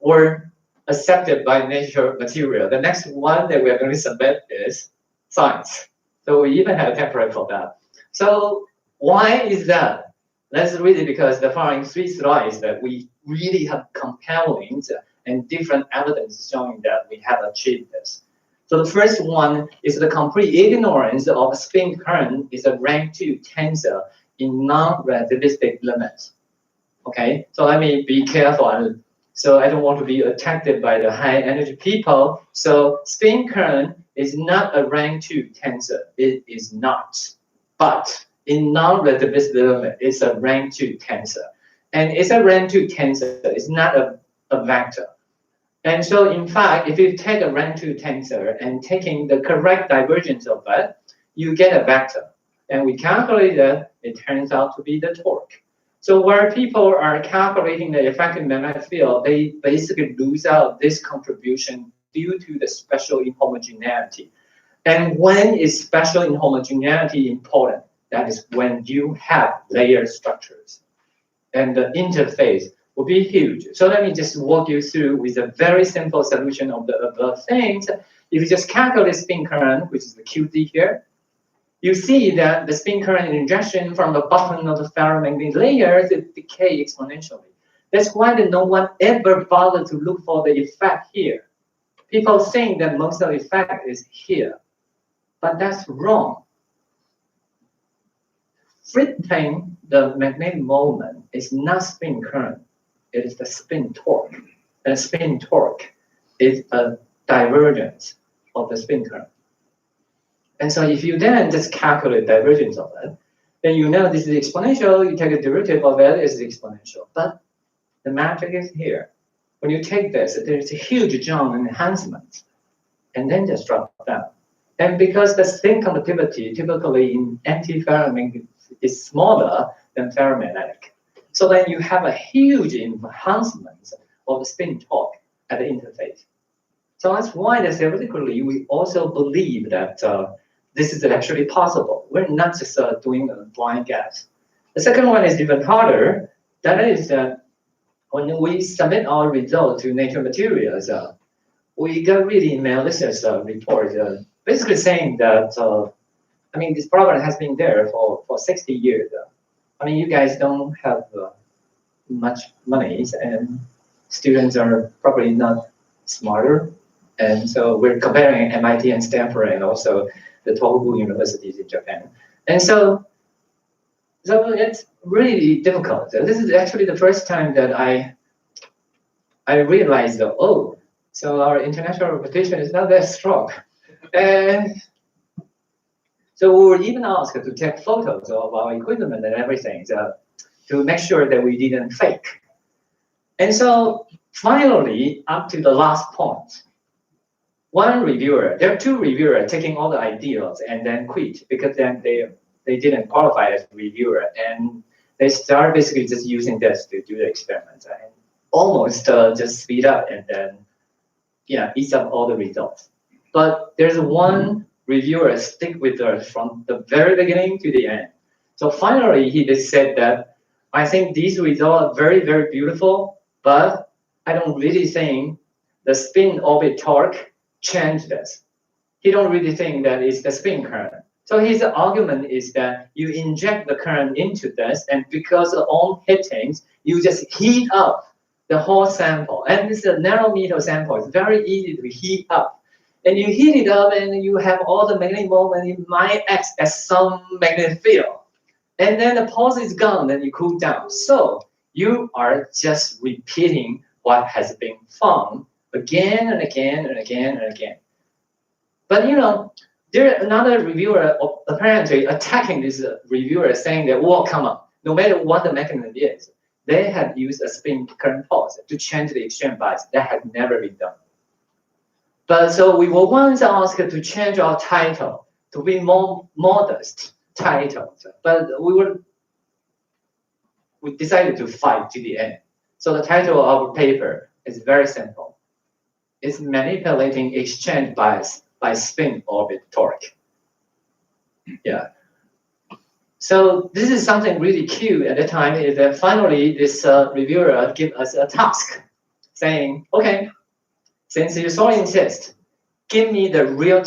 were accepted by Nature Material, the next one that we are going to submit is Science. So we even have a template for that. So why is that? That's really because the following 3 slides that we really have compelling and different evidence showing that we have achieved this. So the first one is the complete ignorance of spin current is a rank 2 tensor in non-relativistic limits. Okay, so let me be careful. So I don't want to be attacked by the high energy people. So spin current is not a rank 2 tensor. It is not. But in non-relativistic limit, it's a rank 2 tensor. And it's a rank 2 tensor. It's not a vector. And so in fact, if you take a rank 2 tensor and taking the correct divergence of it, you get a vector. And we calculate that, it turns out to be the torque. So where people are calculating the effective magnetic field, they basically lose out this contribution due to the special inhomogeneity. And when is special inhomogeneity important? That is when you have layered structures. And the interface will be huge. So let me just walk you through with a very simple solution of the above things. If you just calculate spin current, which is the QD here, you see that the spin current injection from the bottom of the ferromagnetic layers decay exponentially. That's why no one ever bothered to look for the effect here. People think that most of the effect is here, but that's wrong. Flipping the magnetic moment is not spin current, it is the spin torque. And spin torque is a divergence of the spin current. And so if you then just calculate divergence of it, then you know this is exponential, you take a derivative of it, it's exponential. But the magic is here. When you take this, there's a huge jump in enhancement, and then just drop down. And because the spin conductivity typically in anti-ferromagnetic is smaller than ferromagnetic, so then you have a huge enhancement of the spin torque at the interface. So that's why that theoretically we also believe that this is actually possible. We're not just doing a blind guess. The second one is even harder. That is that when we submit our result to Nature Materials, we got really malicious report, basically saying that, I mean, this problem has been there for 60 years. I mean, you guys don't have much money, and students are probably not smarter. And so we're comparing MIT and Stanford and also the Tohoku universities in Japan. And so it's really difficult. This is actually the first time that I realized that, oh, so our international reputation is not that strong. And So we were even asked to take photos of our equipment and everything to make sure that we didn't fake. And so finally, up to the last point, there are two reviewers taking all the ideas and then quit because then they didn't qualify as reviewer, and they start basically just using this to do the experiments and almost just speed up and then eats up all the results. But there's one reviewer stick with us from the very beginning to the end. So finally, he just said that I think these results are very, very beautiful, but I don't really think the spin orbit torque changed this. He don't really think that it's the spin current. So his argument is that you inject the current into this, and because of all hittings, you just heat up the whole sample. And this is a nanometer sample. It's very easy to heat up. And you heat it up, and you have all the magnetic moment. It might act as some magnetic field. And then the pulse is gone, then you cool down. So you are just repeating what has been found again and again and again and again. But there another reviewer apparently attacking this reviewer, saying that, well, come on, no matter what the mechanism is, they have used a spin current pulse to change the exchange bias. That has never been done. But so we were once asked to change our title to be more modest titles, but we decided to fight to the end. So the title of our paper is very simple. It's manipulating exchange bias by spin orbit torque. Yeah. So this is something really cute at the time, is that finally this reviewer gave us a task saying, okay, since you so insist, give me the real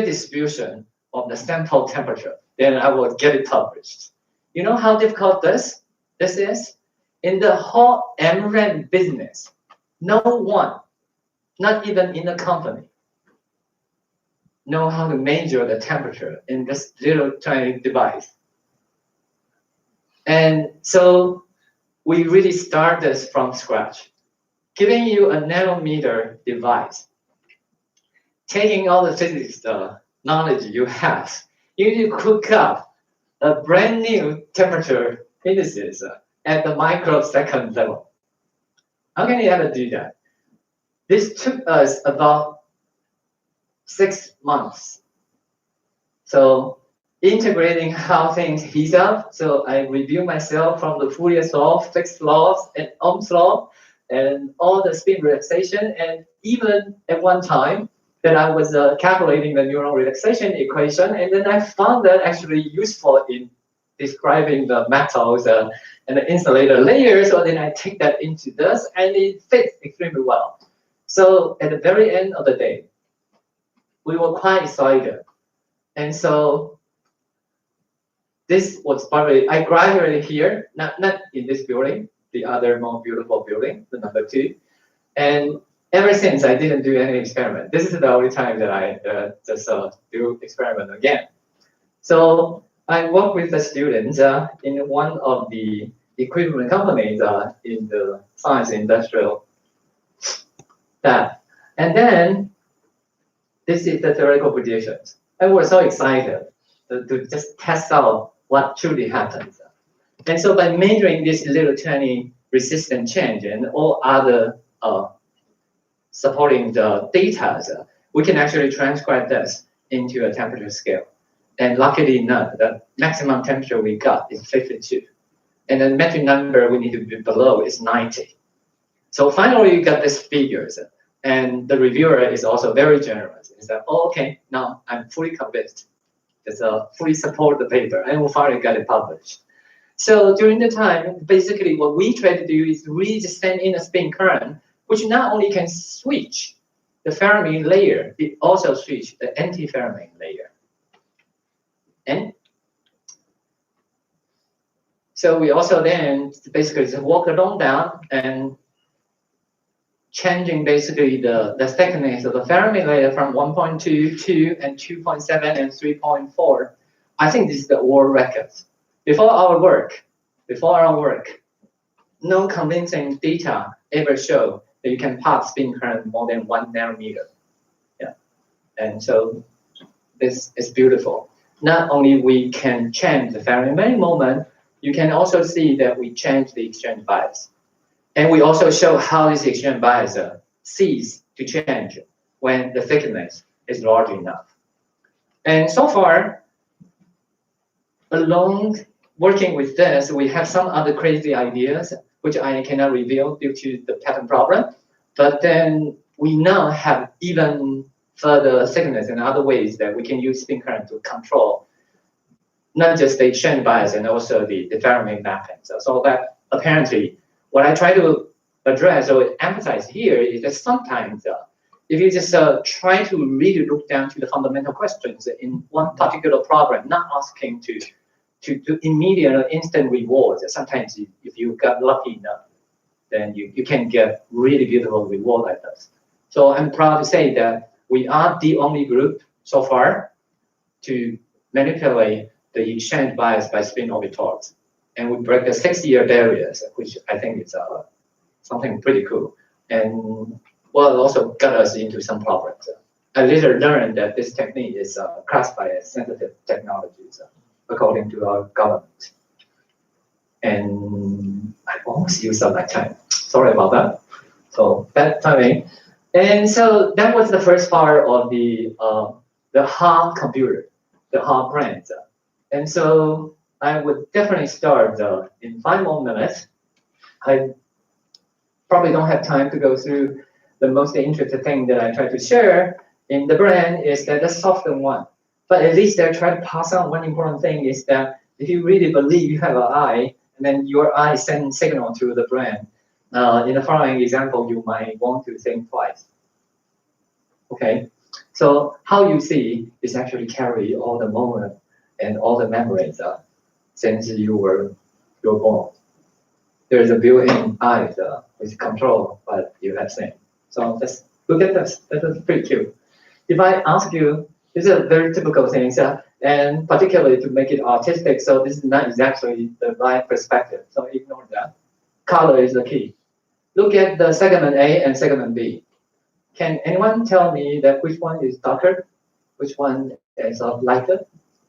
distribution of the sample temperature, then I will get it published. You know how difficult this is? In the whole MRAM business, no one, not even in the company, know how to measure the temperature in this little tiny device. And so we really start this from scratch, giving you a nanometer device, taking all the physics knowledge you have. You need to cook up a brand new temperature indices at the microsecond level. How can you ever do that? This took us about 6 months. So integrating how things heat up. So I review myself from the Fourier's law, Fick's laws, and Ohm's law, and all the spin relaxation. And even at one time that I was calculating the neuron relaxation equation, and then I found that actually useful in describing the metals and the insulator layers. So then I take that into this, and it fits extremely well. So at the very end of the day, we were quite excited. And so this was probably, I graduated here, not in this building, the other more beautiful building, the number 2. And ever since, I didn't do any experiment. This is the only time that I just do experiment again. So I work with the students in one of the equipment companies in the science industrial lab. And then this is the theoretical predictions. I was so excited to just test out what truly happens. And so by measuring this little tiny resistance change and all other supporting the data, we can actually transcribe this into a temperature scale. And luckily enough, the maximum temperature we got is 52. And the metric number we need to be below is 90. So finally, you got these figures. And the reviewer is also very generous. He said, oh, okay, now I'm fully convinced. Just fully support the paper, and we finally got it published. So during the time, basically what we try to do is really just send in a spin current, which not only can switch the Fermi layer, it also switch the anti-Fermi layer. And so we also then basically just walk along down and changing basically the thickness of the Fermi layer from 1.2, 2, and 2.7, and 3.4. I think this is the world records. Before our work, no convincing data ever show that you can pass spin current more than 1 nanometer. Yeah, and so this is beautiful. Not only we can change the Feynman moment, you can also see that we change the exchange bias. And we also show how this exchange bias ceases to change when the thickness is large enough. And so far, along working with this, we have some other crazy ideas, which I cannot reveal due to the pattern problem. But then we now have even further thickness and other ways that we can use spin current to control not just the exchange bias and also the Feynman mapping. So that apparently, what I try to address or emphasize here is that sometimes if you just try to really look down to the fundamental questions in one particular problem, not asking to immediate or instant rewards, sometimes if you got lucky enough, then you can get really beautiful reward like this. So I'm proud to say that we are the only group so far to manipulate the exchange bias by spin orbitals. And we break the 6-year barriers, which I think is something pretty cool. And well, it also got us into some problems. I later learned that this technique is classified as sensitive technologies according to our government. And I almost used up my time. Sorry about that. So bad timing. And so that was the first part of the hard computer, the hard brains. And so I would definitely start in 5 more minutes. I probably don't have time to go through the most interesting thing that I try to share in the brain is that the softer one. But at least I try to pass on one important thing is that if you really believe you have an eye, and then your eye sends signal to the brain, in the following example, you might want to think twice. Okay, so how you see is actually carry all the moment and all the memories since you were born. There is a built-in eye with control, but you have seen. So let's look at this. This is pretty cute. If I ask you, this is a very typical thing, and particularly to make it artistic, so this is not exactly the right perspective. So ignore that. Color is the key. Look at the segment A and segment B. Can anyone tell me that which one is darker, which one is lighter?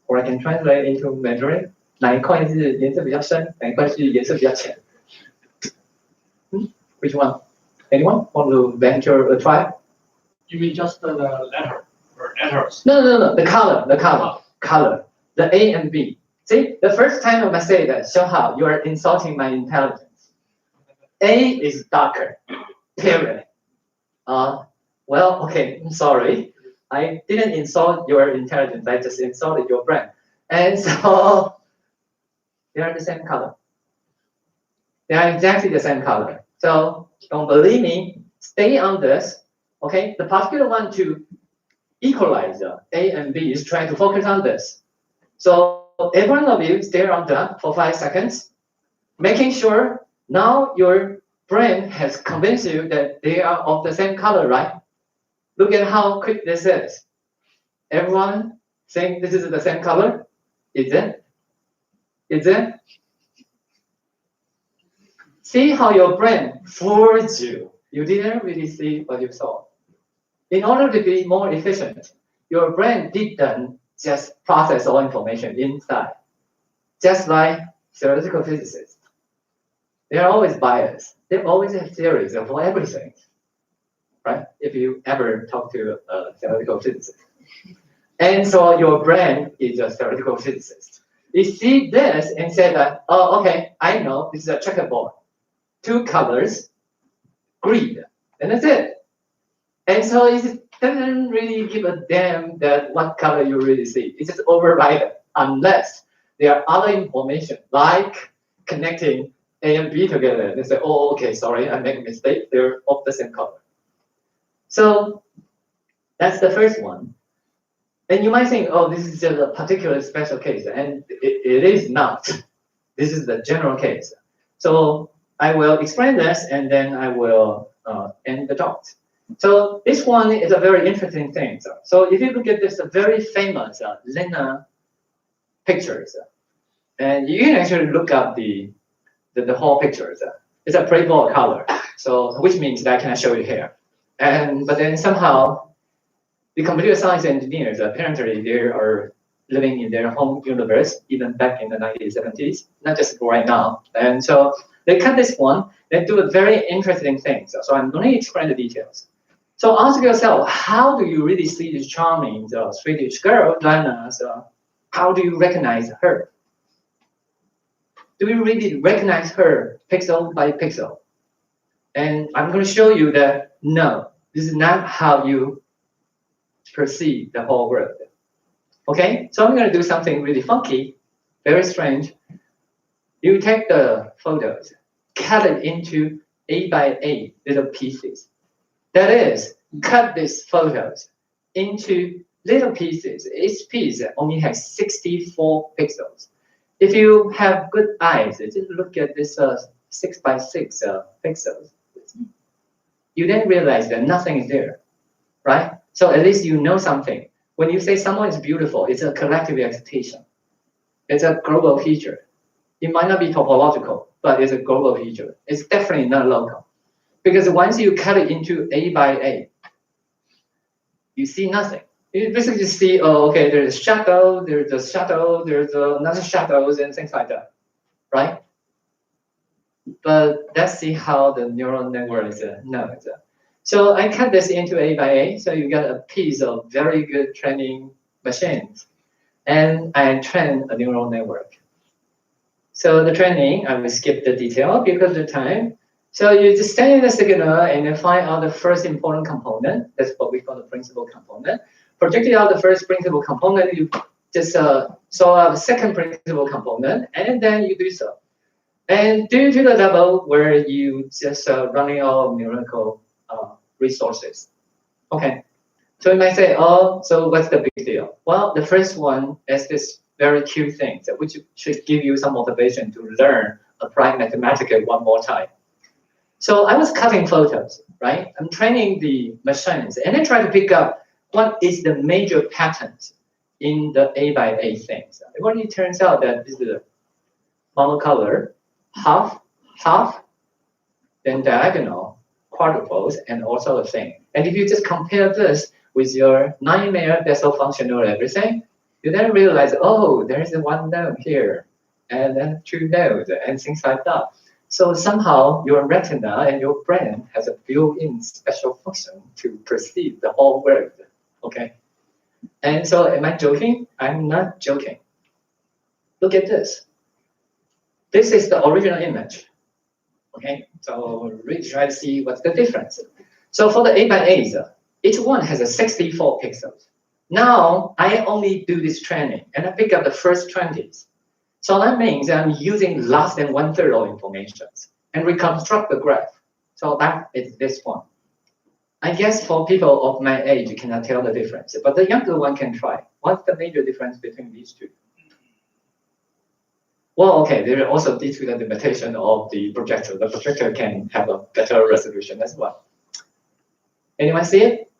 Or I can translate into Mandarin. 哪一块是颜色比较深，哪一块是颜色比较浅？ Which one? Anyone want to venture a try? You mean just the letter or letters? No. The color. The A and B. See, the first time I must say that, Hsiu-Hau, you are insulting my intelligence. A is darker, period. Well, okay, I'm sorry. I didn't insult your intelligence. I just insulted your brain. And so they are the same color. They are exactly the same color. So don't believe me, stay on this. Okay, the particular one to equalize A and B is trying to focus on this. So every one of you stay on that for 5 seconds, making sure now your brain has convinced you that they are of the same color, right? Look at how quick this is. Everyone think this is the same color? Is it? Is it? See how your brain fools you. You didn't really see what you saw. In order to be more efficient, your brain didn't just process all information inside. Just like theoretical physicists. They are always biased. They always have theories of everything. Right? If you ever talk to a theoretical physicist. And so your brain is a theoretical physicist. You see this and say that, oh, okay, I know this is a checkerboard. 2 colors, green, and that's it. And so it doesn't really give a damn that what color you really see. It just override it unless there are other information like connecting A and B together. They say, oh, okay, sorry, I make a mistake. They're of the same color. So that's the first one. And you might think, oh, this is just a particular special case, and it is not. This is the general case. So I will explain this, and then I will end the talk. So this one is a very interesting thing. So if you look at this very famous Lena pictures, and you can actually look up the whole pictures. It's a playboy color, so which means that I cannot show you here. But then somehow The computer science engineers, apparently they are living in their home universe, even back in the 1970s, not just right now. And so they cut this one, they do a very interesting thing. So I'm going to explain the details. So ask yourself, how do you really see this charming Swedish girl, Lana? How do you recognize her? Do you really recognize her pixel by pixel? And I'm going to show you that no, this is not how you perceive the whole world. Okay, so I'm going to do something really funky, very strange. You take the photos, cut it into 8 by 8 little pieces. That is, cut these photos into little pieces. Each piece only has 64 pixels. If you have good eyes, just look at this 6 by 6 pixels. You then realize that nothing is there, right? So at least you know something. When you say someone is beautiful, it's a collective expectation. It's a global feature. It might not be topological, but it's a global feature. It's definitely not local. Because once you cut it into 8 by 8, you see nothing. You basically see, oh, okay, there's a shadow, there's another shadows and things like that, right? But let's see how the neural networks know it. So I cut this into 8 by 8, so you get a piece of very good training machines. And I train a neural network. So the training, I will skip the detail because of the time. So you just study the signal and then find out the first important component. That's what we call the principal component. Projecting out the first principal component, you just solve out the second principal component, and then you do so. And due to the level where you just running out of numerical resources. Okay, so you might say, oh, so what's the big deal? Well, the first one is this very cute thing, which should give you some motivation to learn applied mathematics one more time. So I was cutting photos, right? I'm training the machines, and I try to pick up what is the major patterns in the 8 by 8 things. It only turns out that this is a monocolor, half, then diagonal, quadruples, and also a thing. And if you just compare this with your 9-layer Bessel function or everything, you then realize, oh, there's one node here, and then 2 nodes, and things like that. So somehow your retina and your brain has a built-in special function to perceive the whole world, okay? And so am I joking? I'm not joking. Look at this. This is the original image. Okay, so really try to see what's the difference. So for the 8 by 8, each one has a 64 pixels. Now I only do this training and I pick up the first 20s. So that means I'm using less than 1/3 of information and reconstruct the graph. So that is this one. I guess for people of my age, you cannot tell the difference, but the younger one can try. What's the major difference between these two? Well, okay, there are also due to the limitation of the projector. The projector can have a better resolution as well. Anyone see it?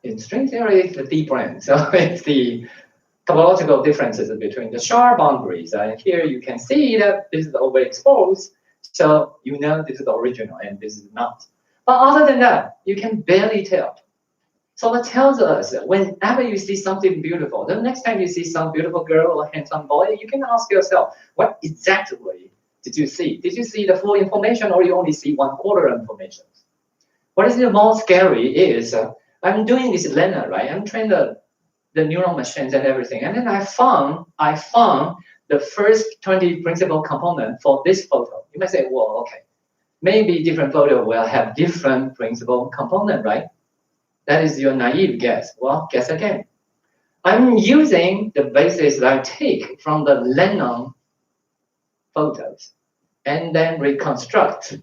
In string theory, it's the deep range. So it's the topological differences between the sharp boundaries. And here you can see that this is overexposed. So you know this is the original and this is not. But other than that, you can barely tell. So that tells us that whenever you see something beautiful, the next time you see some beautiful girl or handsome boy, you can ask yourself, what exactly did you see? Did you see the full information or you only see 1/4 information? What is the most scary is, I'm doing this learner, right? I'm training the neural machines and everything. And then I found the first 20 principal component for this photo. You might say, well, okay, maybe different photo will have different principal component, right? That is your naive guess. Well, guess again. I'm using the basis that I take from the Lennon photos and then reconstruct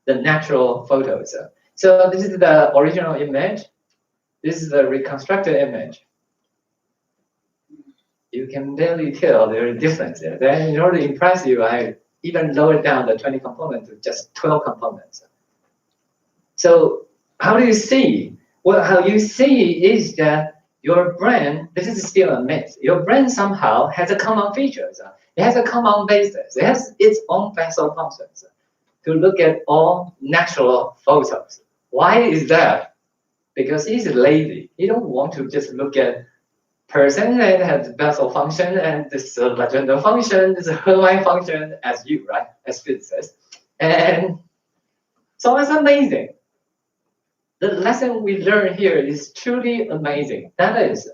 the natural photos. So this is the original image. This is the reconstructed image. You can barely tell there is a difference there. Then in order to impress you, I even lowered down the 20 components to just 12 components. So how do you see? Well, how you see is that your brain, this is still a myth, your brain somehow has a common features. It has a common basis. It has its own Bessel functions. to look at all natural photos. Why is that? Because he's lazy. He don't want to just look at person and have the Bessel function and this Legendre function, this Hermite function as you, right, as physicists. And so it's amazing. The lesson we learn here is truly amazing. That is,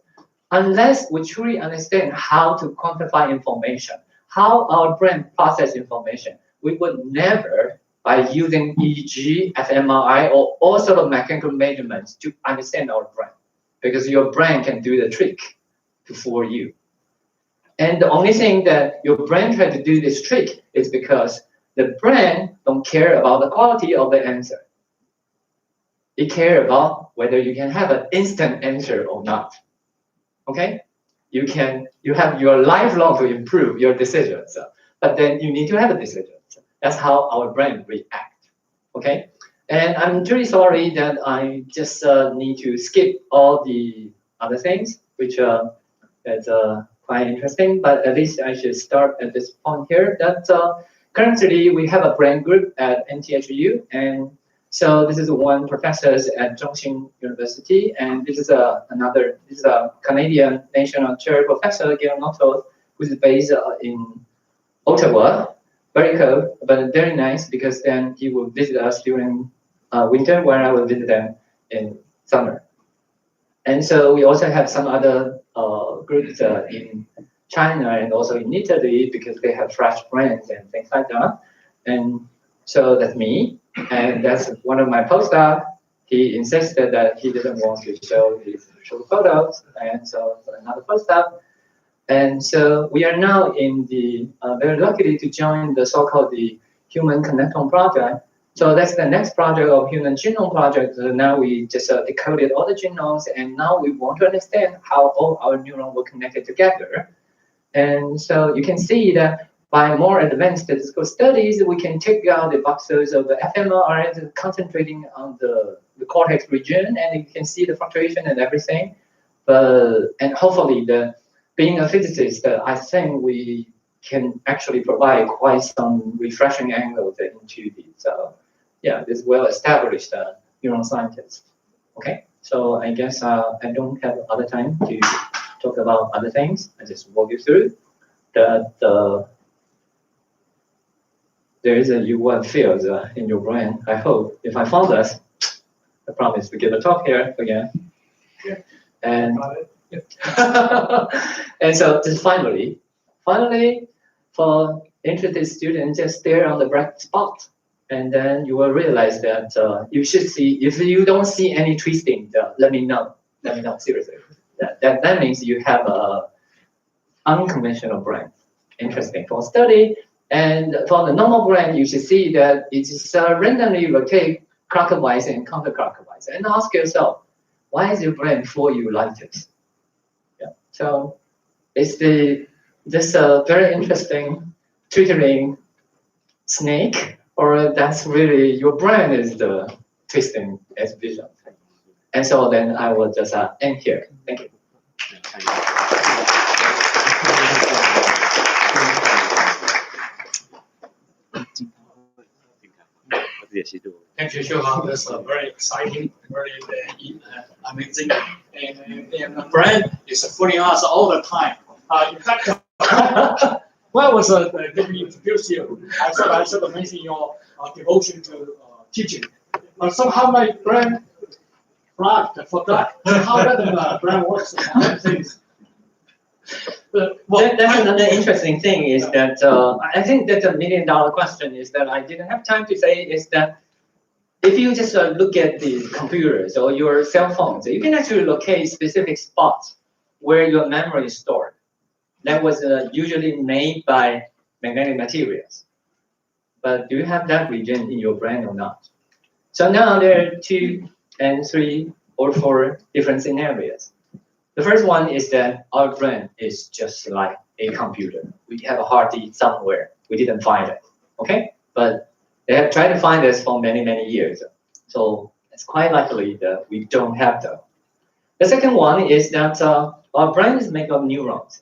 unless we truly understand how to quantify information, how our brain process information, we would never, by using EEG, fMRI, or all sort of mechanical measurements to understand our brain. Because your brain can do the trick for you. And the only thing that your brain tries to do this trick is because the brain don't care about the quality of the answer. It cares about whether you can have an instant answer or not. Okay? You have your lifelong to improve your decisions, but then you need to have a decision. That's how our brain reacts. Okay? And I'm truly sorry that I just need to skip all the other things, which that's quite interesting, but at least I should start at this point here. That currently we have a brain group at NTHU, and so this is one professor at Zhongxing University, and this is a Canadian National Chair Professor, Guillermo, who is based in Ottawa. Very cool, but very nice, because then he will visit us during winter, where I will visit them in summer. And so we also have some other groups in China and also in Italy, because they have fresh brains and things like that. And so that's me, and that's one of my postdocs. He insisted that he didn't want to show his photos, and so another postdoc. And so we are now in the very lucky to join the so-called the Human Connectome Project. So that's the next project of Human Genome Project. So now we just decoded all the genomes, and now we want to understand how all our neurons were connected together. And so you can see that by more advanced statistical studies, we can take out the boxes of the fMRI concentrating on the cortex region, and you can see the fluctuation and everything. And hopefully, being a physicist, I think we can actually provide quite some refreshing angles into these. Yeah, this well-established neuroscientist. Okay, so I guess I don't have other time to talk about other things. I just walk you through that there is a U1 field in your brain. I hope if I found this, I promise to give a talk here again. Yeah. And and so just finally, for interested students, just stare on the bright spot. And then you will realize that you should see, if you don't see any twisting, let me know. Let me know, seriously. That means you have a unconventional brain. Interesting for study. And for the normal brain, you should see that it just randomly rotate clockwise and counterclockwise. And ask yourself, why is your brain for you like this? Yeah. So it's this very interesting twittering snake, or that's really your brain is the twisting its vision. And so then I will just end here. Thank you. Thank you, Hsiu-Hau. That's very exciting, very amazing. And the brain is fooling us all the time. When I was getting introduced to you, I should mention your devotion to teaching. But somehow my brain forgot how that brain works and things. That's another interesting thing is that I think that the $1 million question is that I didn't have time to say is that if you just look at the computers or your cell phones, you can actually locate specific spots where your memory is stored. That was usually made by magnetic materials. But do you have that region in your brain or not? So now there are 2 and 3 or 4 different scenarios. The first one is that our brain is just like a computer. We have a hard disk somewhere. We didn't find it, okay? But they have tried to find this for many, many years. So it's quite likely that we don't have them. The second one is that our brain is made of neurons.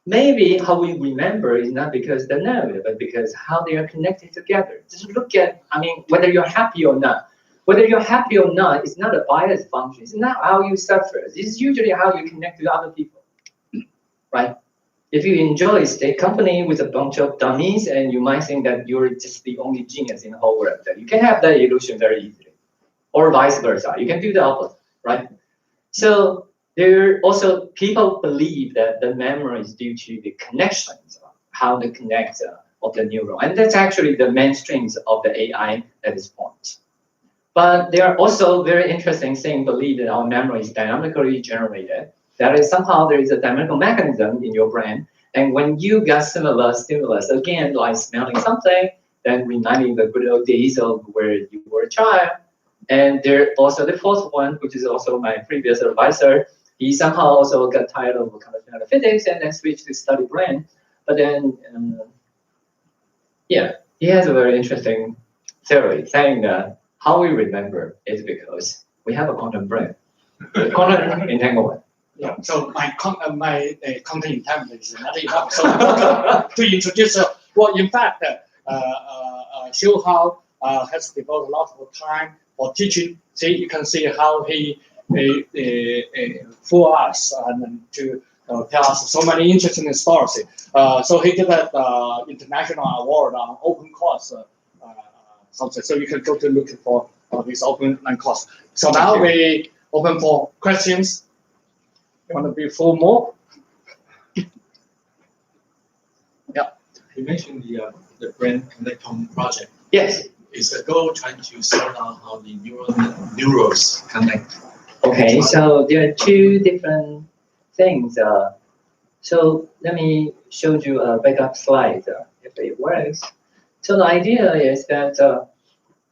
maybe how we remember is not because the node, but because how they are connected together. Just look at, I mean, whether you're happy or not. Whether you're happy or not is not a bias function. It's not how you suffer. It's usually how you connect with other people, right? If you enjoy stay company with a bunch of dummies, and you might think that you're just the only genius in the whole world, that you can have that illusion very easily, or vice versa. You can do the opposite, right? So there also people believe that the memory is due to the connections, how they connect of the neuron, and that's actually the mainstreams of the AI at this point. But there are also very interesting things believe that our memory is dynamically generated. That is somehow there is a dynamical mechanism in your brain, and when you get similar stimulus, again, like smelling something, then reminding the good old days of where you were a child. And there also the fourth one, which is also my previous advisor, he somehow also got tired of computational physics and then switched to study brain. But then, yeah, he has a very interesting theory saying that how we remember is because we have a quantum brain, quantum entanglement. Yeah. So my content intelligence is not enough. So to introduce, well, in fact, Hsiu-Hau has devoted a lot of time for teaching. See, you can see how he fooled us and to tell us so many interesting stories. So he did that international award on open course something. So you can go to look for this open course. So now we open for questions. You want to be full more? Yeah. You mentioned the brain connectome project. Yes. Is the goal trying to sort out how the neurons connect? Okay, so there are two different things. So let me show you a backup slide if it works. So the idea is that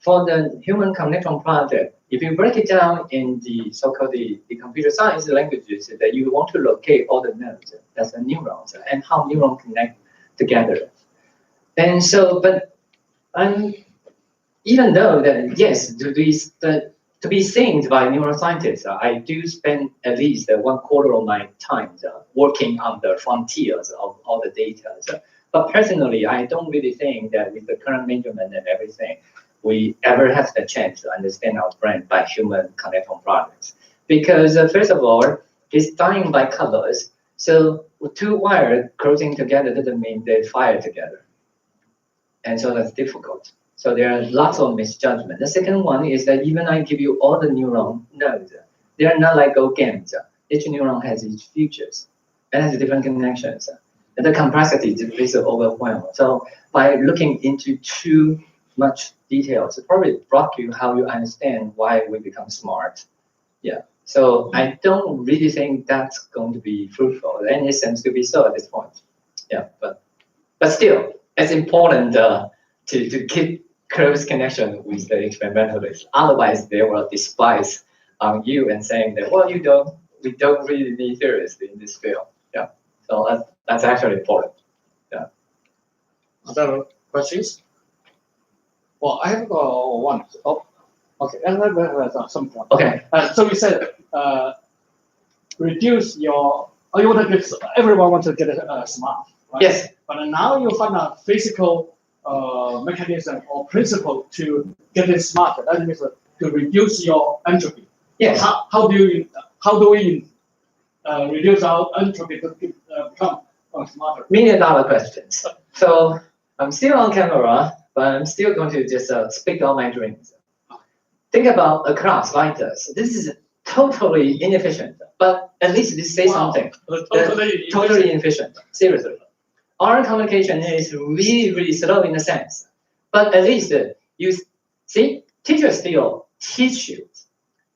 for the human connectome project, if you break it down in the so-called the computer science languages, that you want to locate all the nodes, that's the neurons, and how neurons connect together. And so, but even though that yes, to be synced by neuroscientists, I do spend at least 1/4 of my time working on the frontiers of all the data. But personally, I don't really think that with the current measurement and everything, we ever have the chance to understand our brain by human connectome products. Because first of all, it's dying by colors. So two wires crossing together doesn't mean they fire together. And so that's difficult. So there are lots of misjudgment. The second one is that even I give you all the neuron nodes, they are not like Go games. Each neuron has its features and has different connections. And the complexity is overwhelming. So by looking into too much details, it probably block you how you understand why we become smart. Yeah. So I don't really think that's going to be fruitful, and it seems to be so at this point. Yeah, but still, it's important to keep close connection with the experimentalists. Otherwise, they will despise you and saying that, well, we don't really need theorists in this field. Yeah. So that's actually important. Yeah. Other questions? Well, I have one. Oh, okay. Some point. Okay. So you said reduce your. Oh, you want to get everyone wants to get smart. Right? Yes. But now you find a physical mechanism or principle to get it smarter. That means to reduce your entropy. Yes. How do we reduce our entropy to become smarter? $1 million questions. So I'm still on camera, but I'm still going to just speak all my dreams. Think about a class like this. This is totally inefficient, but at least this says something. Totally inefficient. Seriously. Our communication is really, really slow in a sense. But at least you see, teachers still teach you.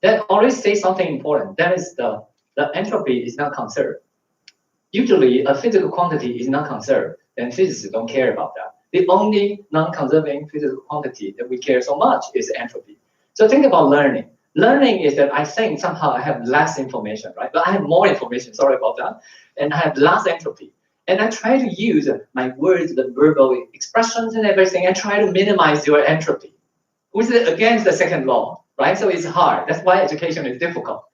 That always says something important. That is the entropy is not conserved. Usually a physical quantity is not conserved, and physicists don't care about that. The only non-conserving physical quantity that we care so much is entropy. So think about learning. Learning is that I think somehow I have less information, right? But I have more information, sorry about that. And I have less entropy. And I try to use my words, the verbal expressions and everything, and try to minimize your entropy, which is against the second law, right? So it's hard. That's why education is difficult.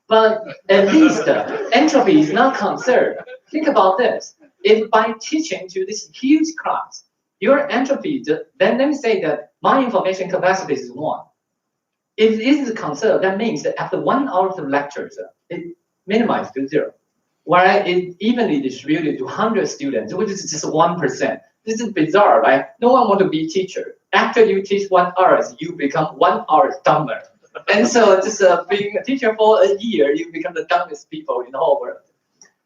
But at least entropy is not conserved. Think about this. if by teaching to this huge class, your entropy, then let me say that my information capacity is 1. If this is conserved, that means that after 1 hour of lectures, it minimized to 0. Whereas it evenly distributed to 100 students, which is just 1%. This is bizarre, right? No one wants to be a teacher. After you teach 1 hour, you become 1 hour dumber. And so just being a teacher for a year, you become the dumbest people in the whole world.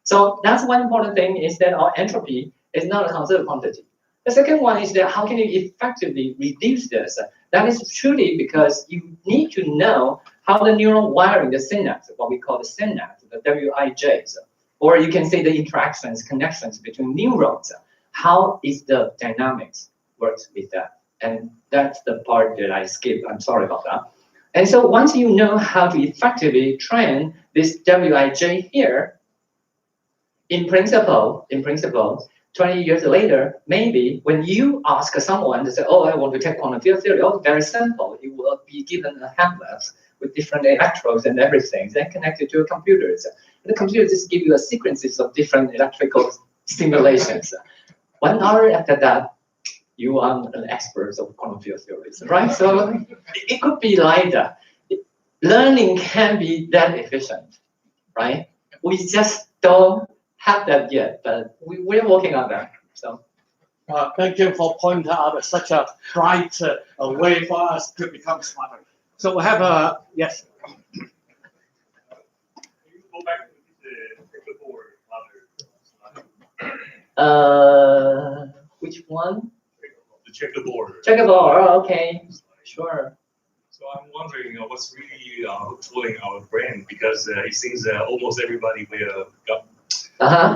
So that's one important thing, is that our entropy is not a conserved quantity. The second one is that how can you effectively reduce this? That is truly because you need to know how the neural wiring, the synapse, what we call the synapse, the WIJs, or you can say the interactions, connections between neurons. How is the dynamics works with that? And that's the part that I skipped. I'm sorry about that. And so once you know how to effectively train this WIJ here, in principle, 20 years later, maybe when you ask someone to say, oh, I want to take quantum field theory, oh, very simple. You will be given a hamlet with different electrodes and everything, then connected to a computer. And the computer just give you a sequences of different electrical stimulations. 1 hour after that, you are an expert of quantum field theories, right? So it could be like that. Learning can be that efficient, right? We just don't have that yet, but we're working on that. So. Thank you for pointing out such a bright way for us to become smarter. So we have a, yes. Can you go back to the checkerboard ladder? Which one? The checkerboard. Checkerboard, oh, okay, sure. So I'm wondering what's really controlling our brain, because it seems almost everybody will got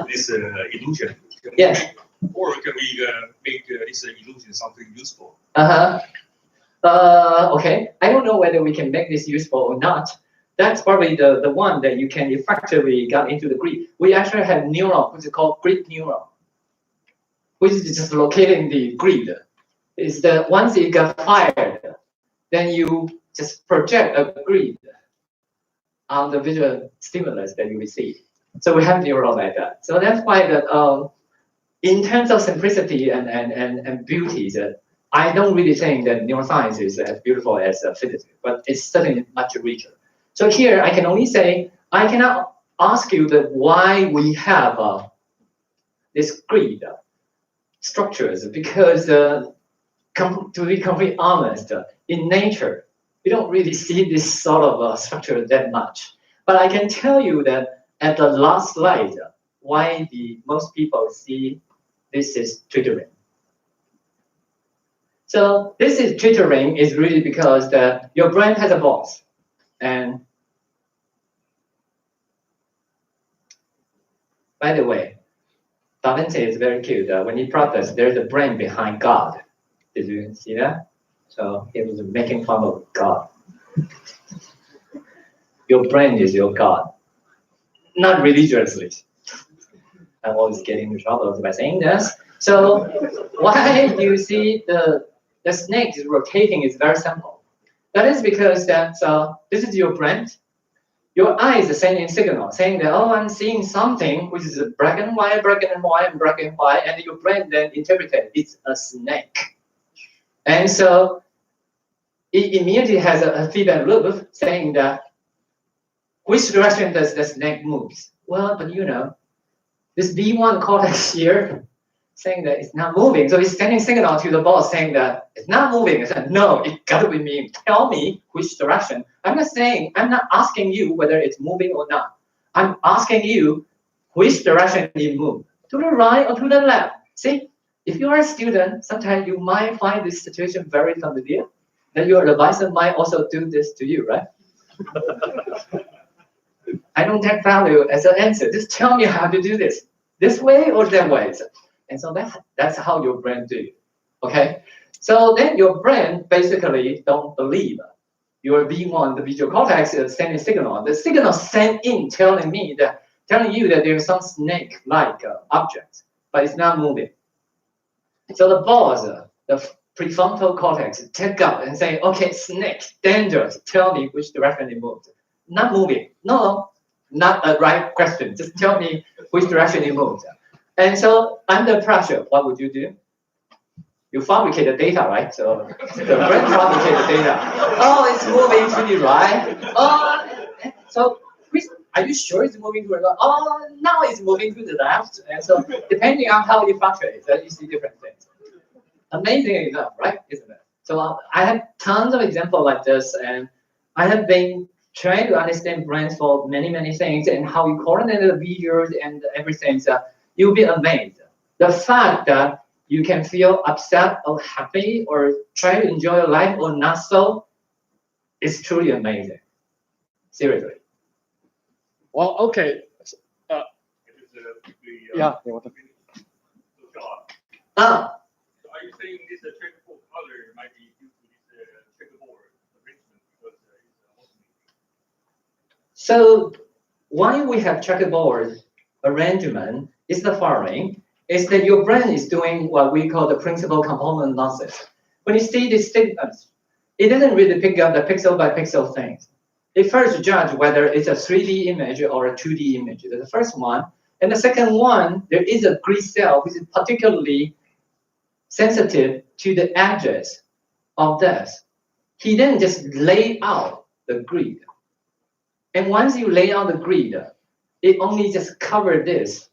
this illusion. Yeah. Or can we make this illusion something useful? Okay, I don't know whether we can make this useful or not. That's probably the one that you can effectively get into the grid. We actually have neuron, which is called grid neuron, which is just located in the grid. Is that once it got fired, then you just project a grid on the visual stimulus that you receive. So we have neuron like that. So that's why that in terms of simplicity and beauty, that I don't really think that neuroscience is as beautiful as physics, but it's certainly much richer. So here I can only say, I cannot ask you that why we have this grid structures, because to be completely honest, in nature, we don't really see this sort of structure that much. But I can tell you that at the last slide, why most people see this is twittering. So this is twittering is really because your brain has a boss. And by the way, Da Vinci is very cute. When he practiced, there's a brain behind God. Did you see that? So he was making fun of God. Your brain is your God. Not religiously. I'm always getting in trouble by saying this. So why you see the snake is rotating is very simple. That is because that this is your brain. Your eyes are sending signal saying that, oh, I'm seeing something which is black and white, black and white, and black and white, and your brain then interprets it's a snake. And so it immediately has a feedback loop saying that which direction does the snake moves? Well, but you know, this V1 cortex here saying that it's not moving. So it's sending signal to the boss saying that it's not moving. It's like, no, it gotta be me. Tell me which direction. I'm not asking you whether it's moving or not. I'm asking you which direction you move. To the right or to the left. See, if you are a student, sometimes you might find this situation very familiar. Then your advisor might also do this to you, right? I don't take value as an answer. Just tell me how to do this way or that way. And so that's how your brain do it, okay? So then your brain basically don't believe your V1, the visual cortex, is sending signal. The signal sent in telling you that there's some snake-like object, but it's not moving. So the boss, the prefrontal cortex, take up and say, okay, snake, dangerous. Tell me which direction it moves. Not moving. No, not a right question. Just tell me which direction it moves. And so under pressure, what would you do? You fabricate the data, right? So the brain fabricate the data. Oh, it's moving to the right. Oh, so are you sure it's moving to the right? Oh, now it's moving to the left. And so depending on how you fluctuate, you see different things. Amazing enough, right? Isn't it? So I have tons of examples like this, and I have been trying to understand brains for many things and how you coordinate the videos and everything. So you'll be amazed. The fact that you can feel upset or happy or try to enjoy your life or not so is truly amazing. Seriously. Well, okay. Yeah. Are you saying this checkerboard color might be due to this checkerboard arrangement because it's So why we have checkerboard arrangement is the following, is that your brain is doing what we call the principal component analysis. When you see these statements, it doesn't really pick up the pixel by pixel things. It first judge whether it's a 3D image or a 2D image. That's the first one. And the second one, there is a grid cell which is particularly sensitive to the edges of this. He then just lay out the grid. And once you lay out the grid, it only just covers this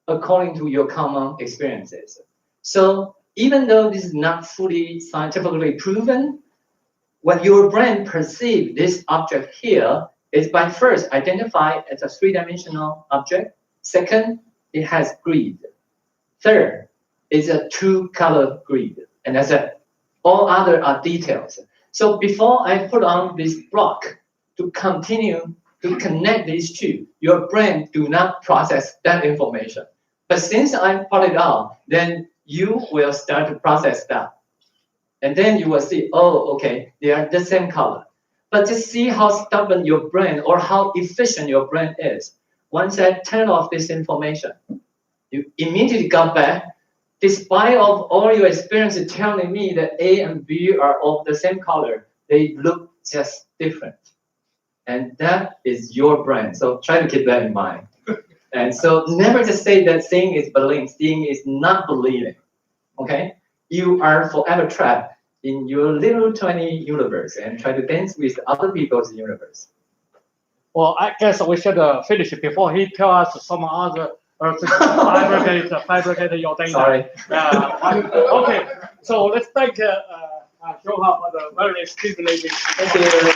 according to your common experiences. So even though this is not fully scientifically proven, what your brain perceives this object here is by first identify as a three-dimensional object. Second, it has grid. Third, it's a two-color grid. And that's it. All other are details. So before I put on this block to continue to connect these two, your brain do not process that information. But since I put it on, then you will start to process that. And then you will see, oh, okay, they are the same color. But just see how stubborn your brain or how efficient your brain is. Once I turn off this information, you immediately come back, despite of all your experiences telling me that A and B are of the same color, they look just different. And that is your brain. So try to keep that in mind. And so never just say that seeing is believing. Seeing is not believing. Okay? You are forever trapped in your little tiny universe and try to dance with other people's universe. Well, I guess we should finish it before he tells us some other fabricate your data. Sorry. Okay, so let's thank Hsiu-Hau for the very stimulating. Thank you.